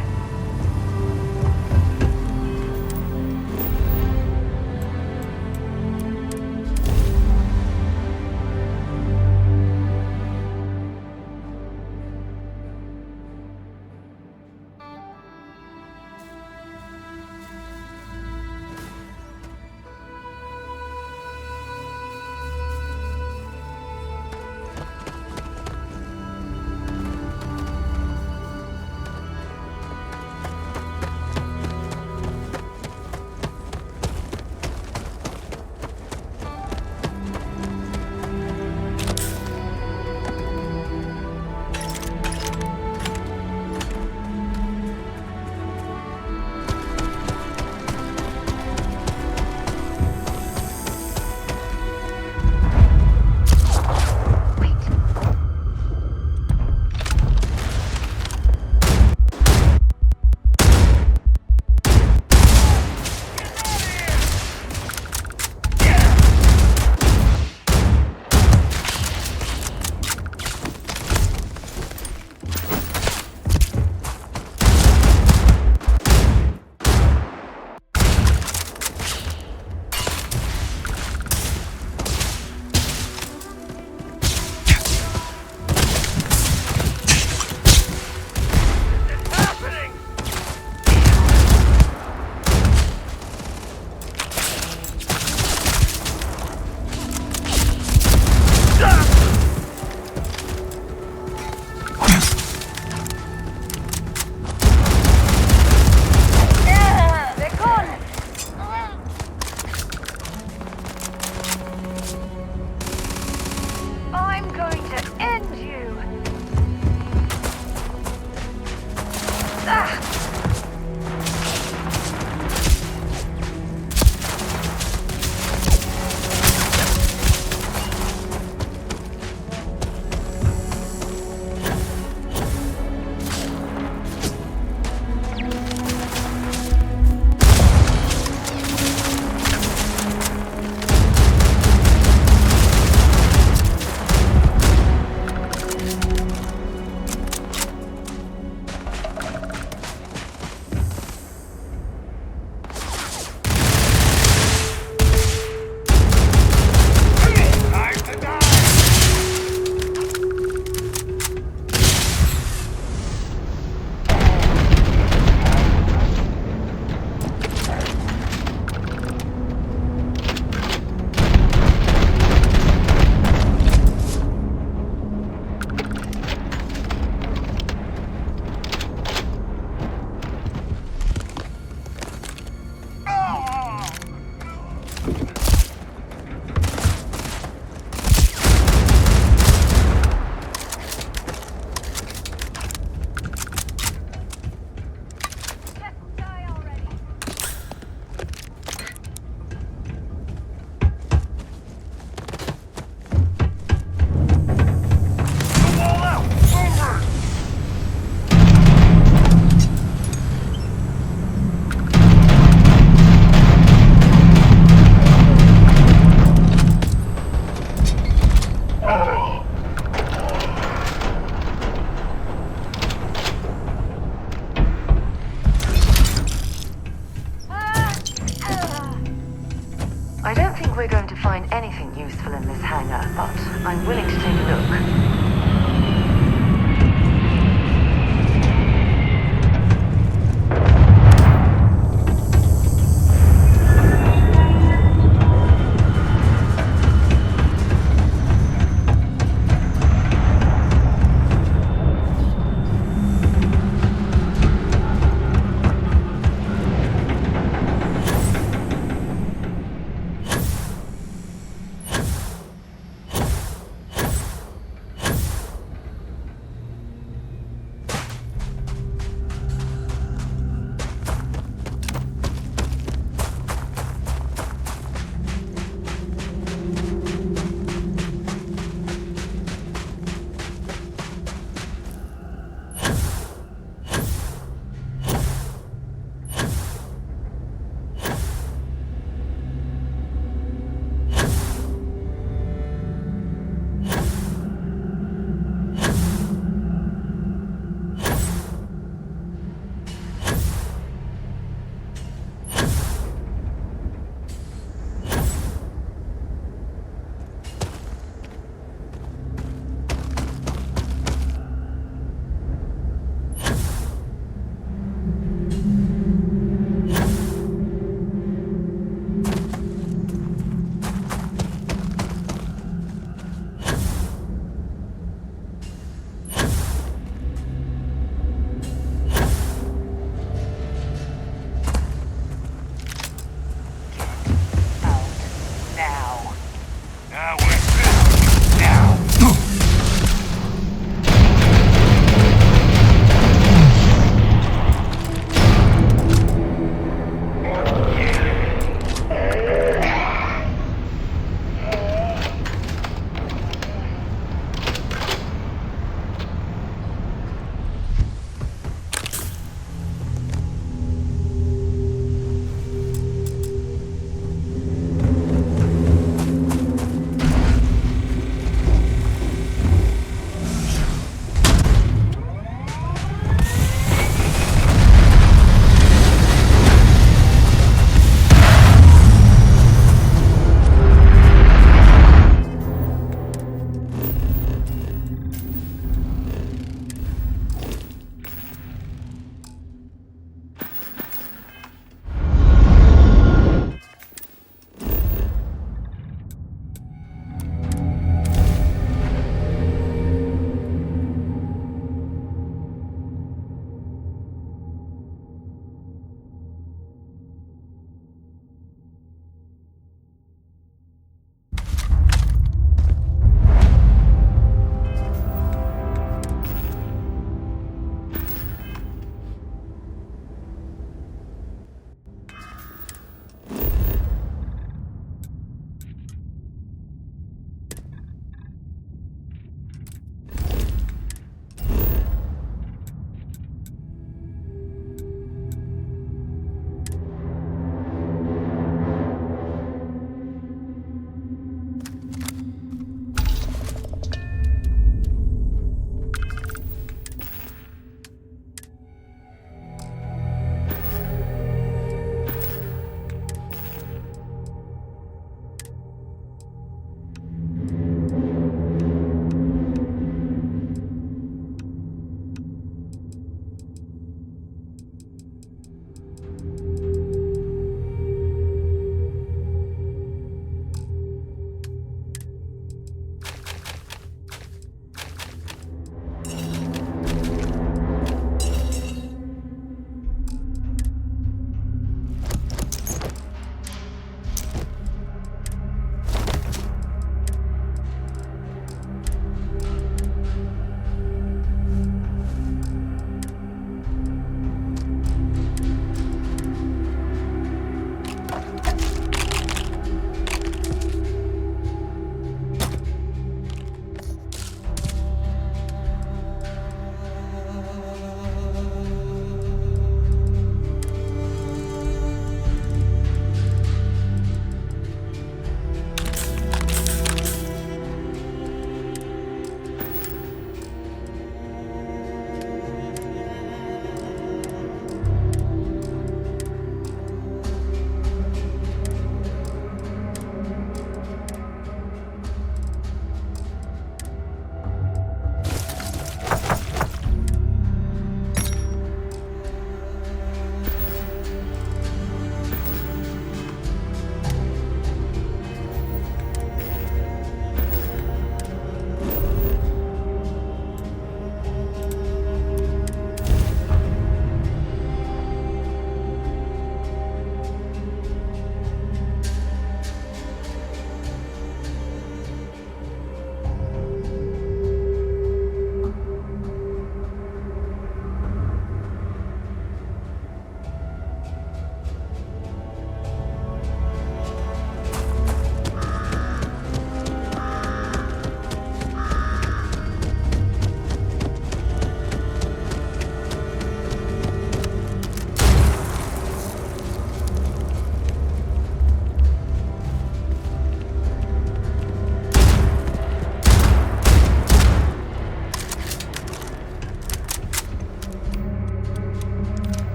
I don't think we're going to find anything useful in this hangar, but I'm willing to take a look.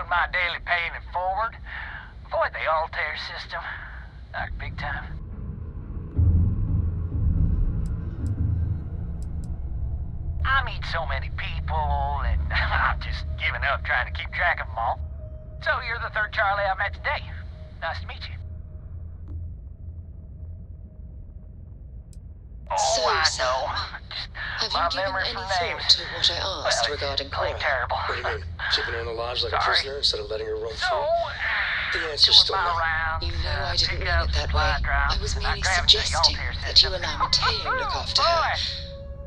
doing my daily paying it forward. Avoid the Altair system. Like big time. I meet so many people, and I'm just giving up trying to keep track of them all. So you're the third Charlie I met today. Nice to meet you. So, I Sam, know. have My you given memory any for thought names. to what I asked regarding Cora? Terrible. What do you mean? Keeping her in the lodge like a Sorry. prisoner instead of letting her roam So, free? The answer's still no. You know I didn't mean it that way. I was merely suggesting that you allow Mateo look after her.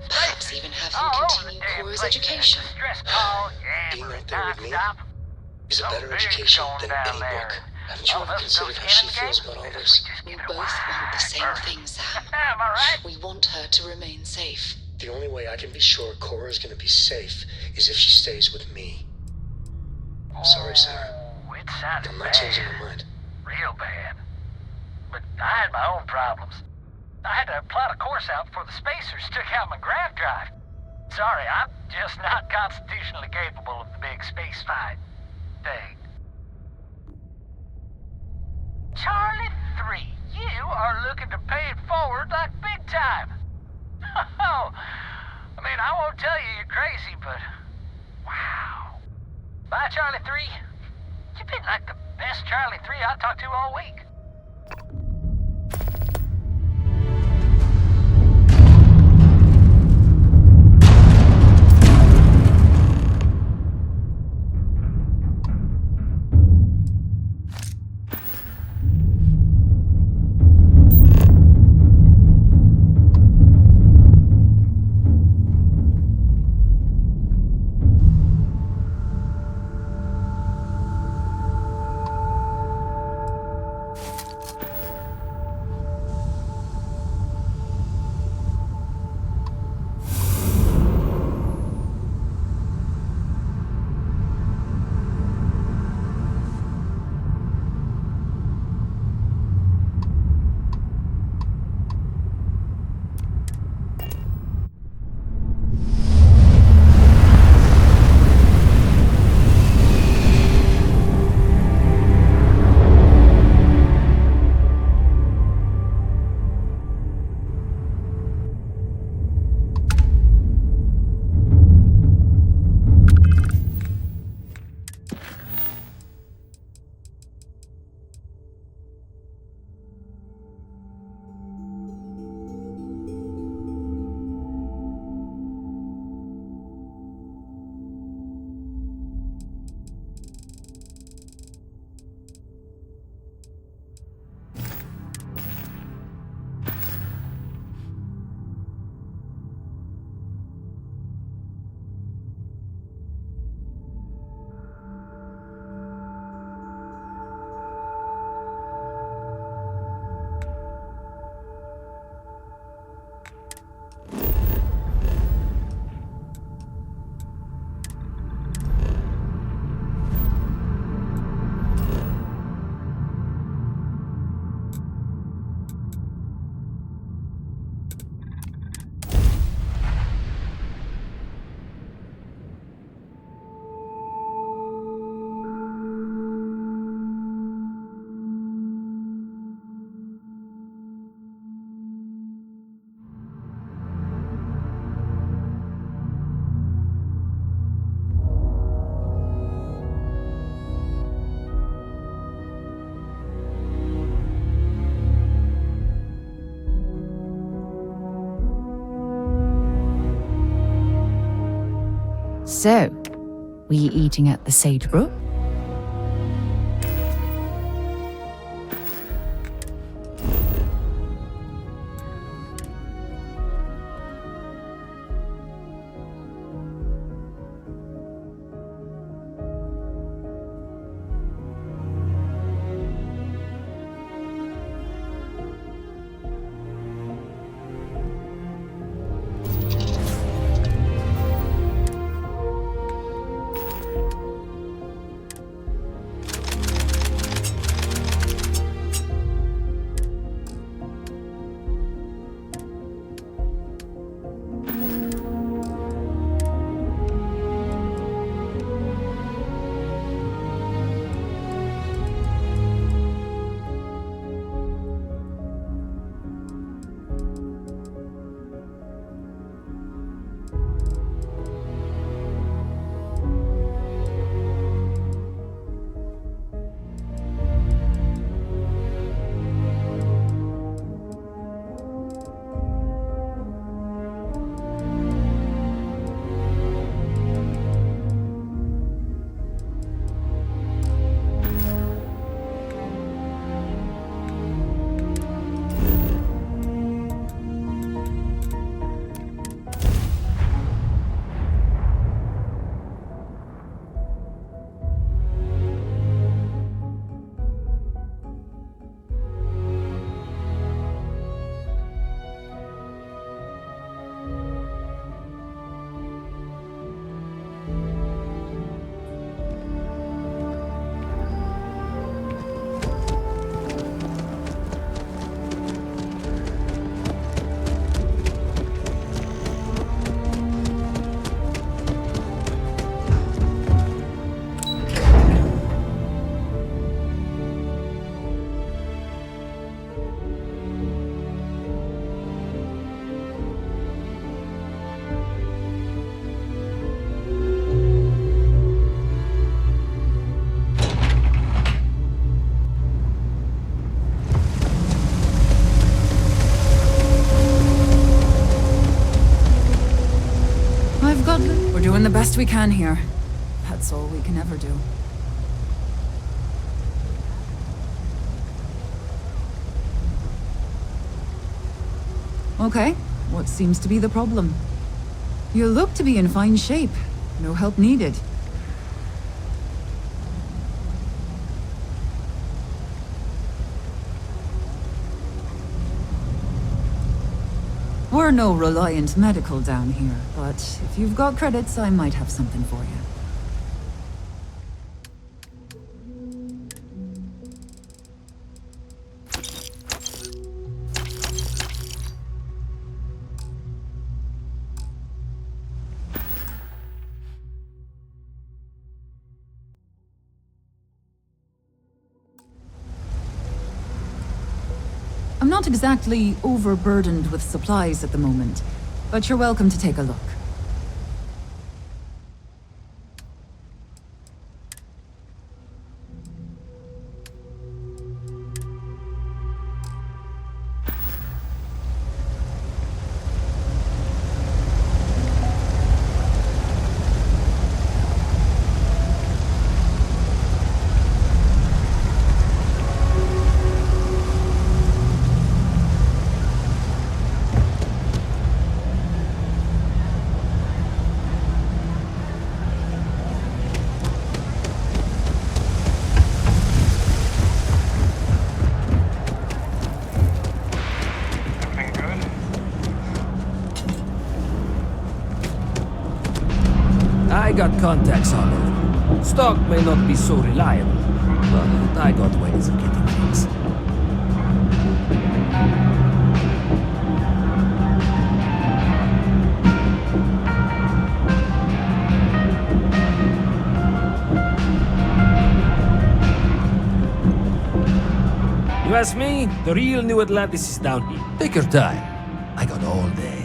Perhaps even have him continue Cora's education. Being out there with me is a better education than any book. Haven't you ever considered how she feels about all this? We both want the same thing, Sam. We want her to remain safe. The only way I can be sure Cora's gonna be safe is if she stays with me. I'm sorry, Sarah. It sounded I'm not bad. changing my mind. Real bad. But I had my own problems. I had to plot a course out before the spacers took out my grav drive. Sorry, I'm just not constitutionally capable of the big space fight thing. Charlie 3, you are looking to pay it forward like big time. Oh, I mean, I won't tell you you're crazy, but wow. Bye, Charlie 3. You've been like the best Charlie 3 I talked to all week. So, we eating at the Sagebrook? Doing the best we can here. That's all we can ever do. Okay, what seems to be the problem? You look to be in fine shape. No help needed. We're no Reliant Medical down here, but if you've got credits, I might have something for you. I'm not exactly overburdened with supplies at the moment, but you're welcome to take a look. I got contacts all over. Stock may not be so reliable, but I got ways of getting things. You ask me, the real New Atlantis is down here. Take your time. I got all day.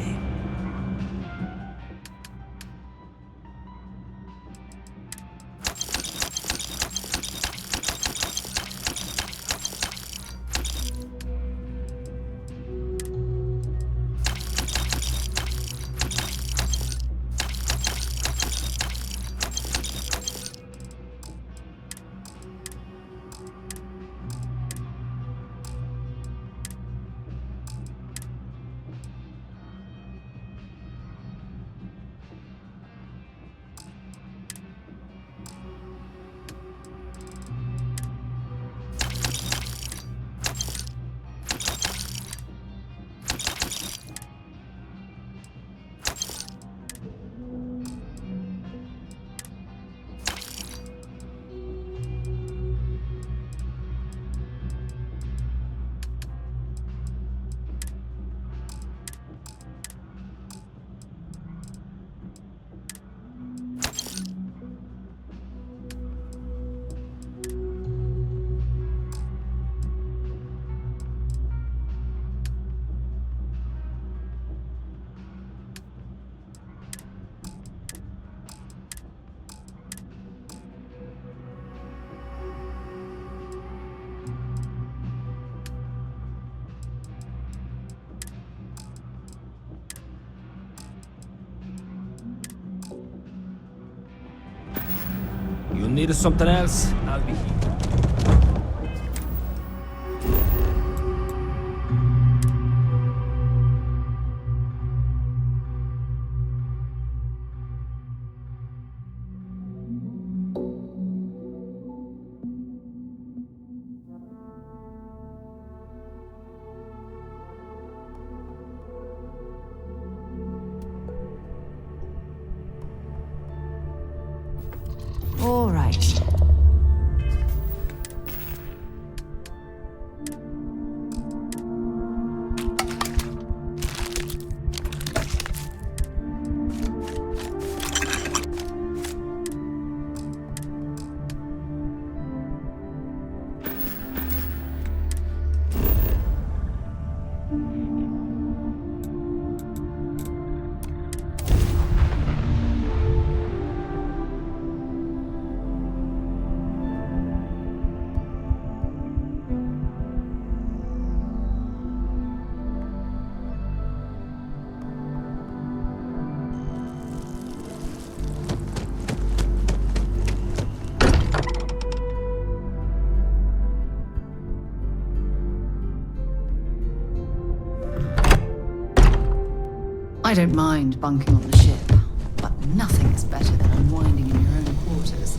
You need something else? I'll be here. All right. I don't mind bunking on the ship, but nothing is better than unwinding in your own quarters.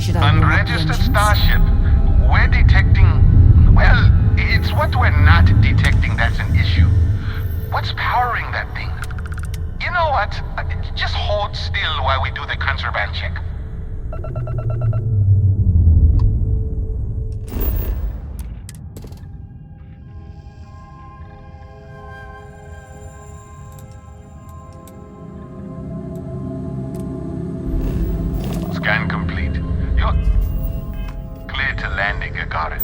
Should I warm up the Unregistered engines? starship. We're detecting Well, it's what we're not detecting that's an issue. What's powering that thing? You know what? Just hold still while we do the contraband check. Scan complete. You're clear to landing, Gagarin.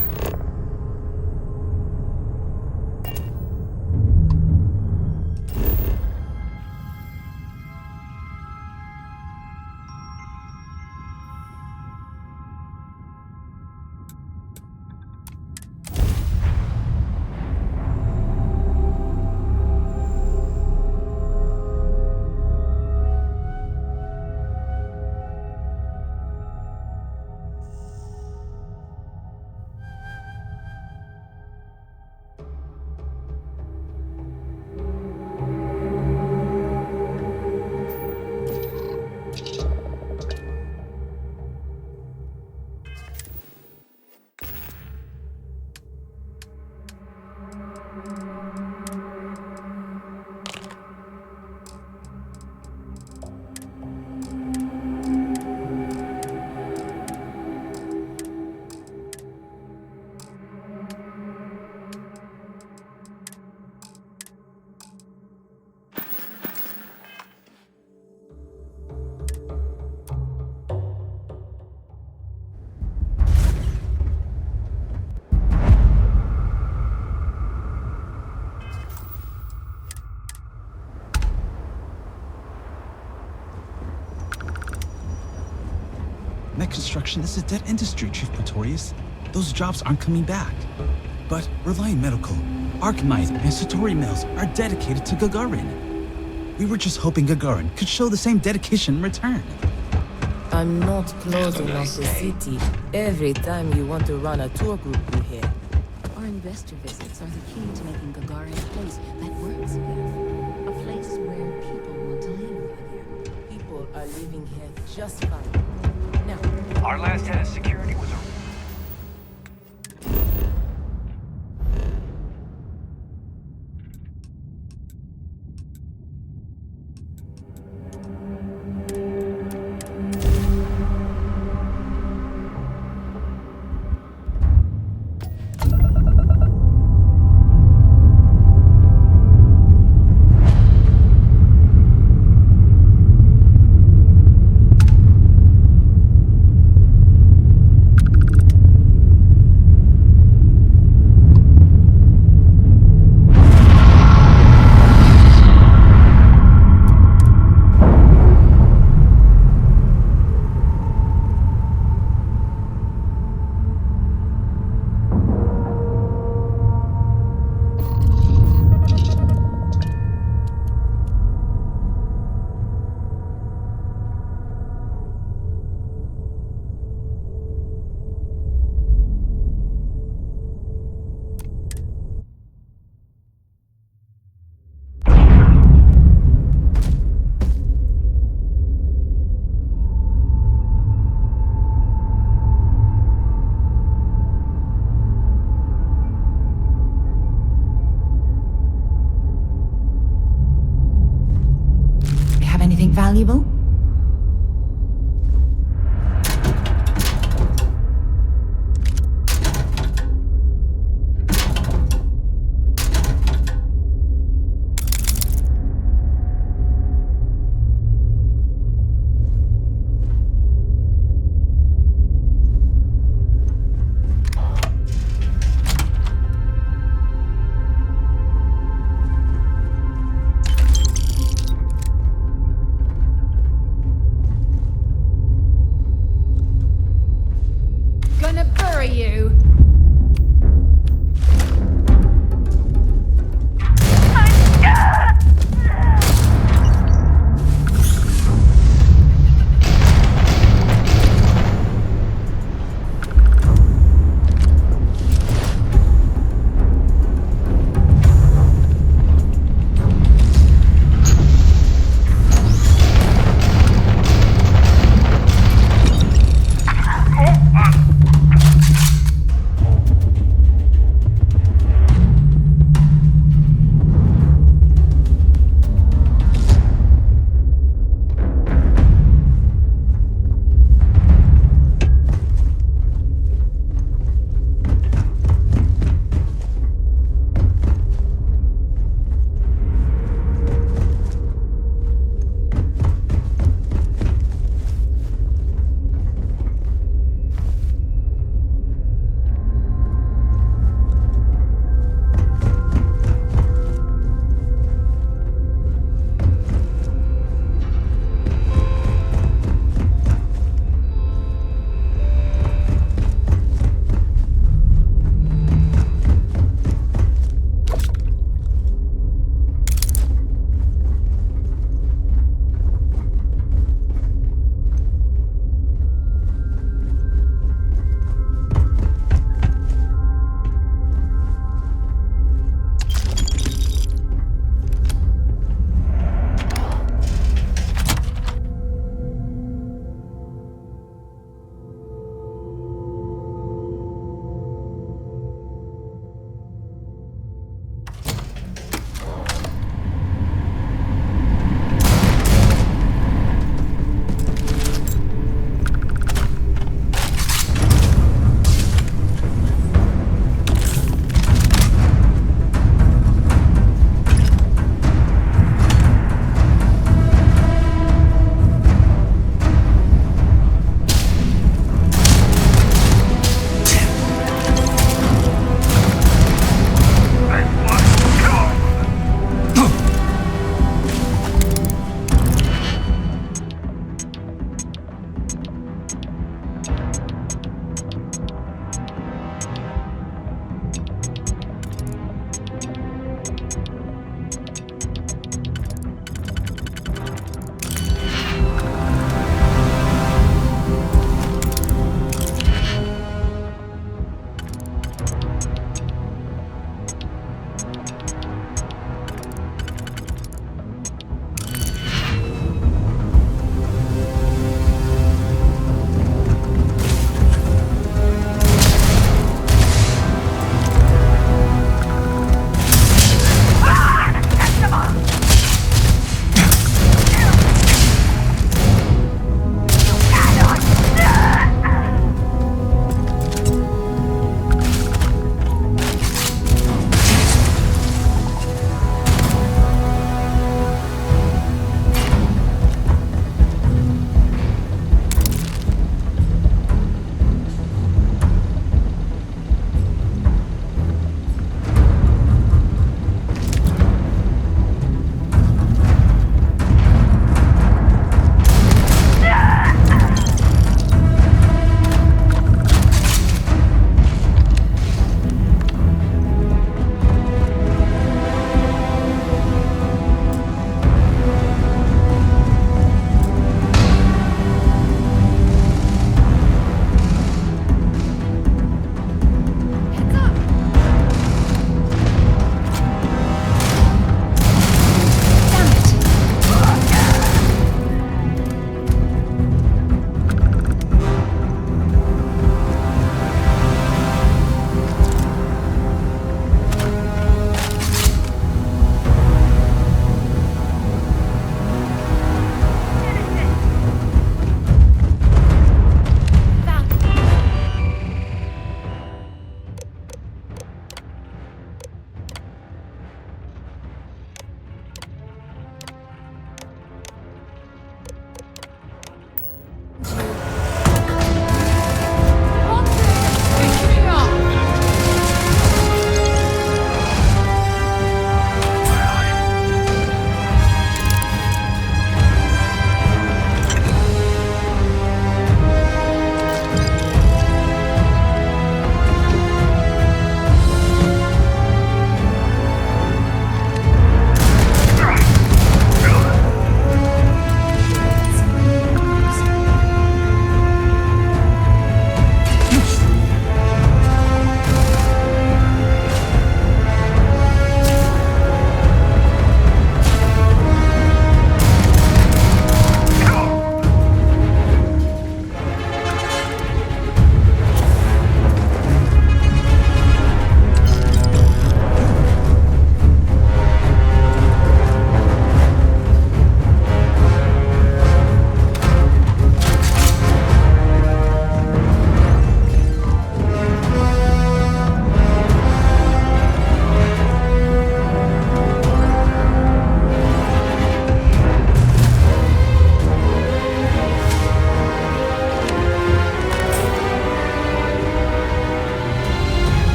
Net construction is a dead industry, Chief Pretorius. Those jobs aren't coming back. But Reliant Medical, Arcanite, and Satori Mills are dedicated to Gagarin. We were just hoping Gagarin could show the same dedication in return. I'm not closing off the city every time you want to run a tour group through here. Our investor visits are the key to making Gagarin a place that works again. A place where people want to live again. People are living here just fine. Now, our last head of security was a... Valuable?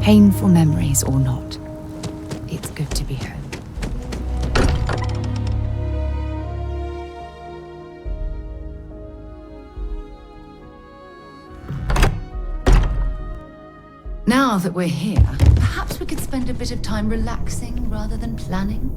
Painful memories or not, it's good to be home. Now that we're here, perhaps we could spend a bit of time relaxing rather than planning?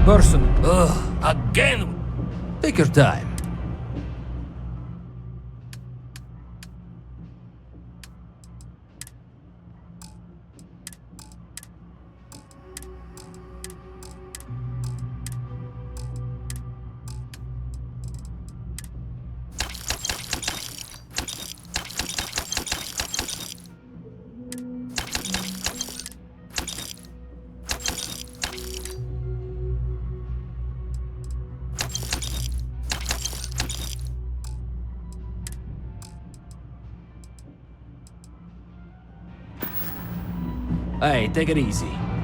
Person. Ugh, again. Take your time. Hey, take it easy.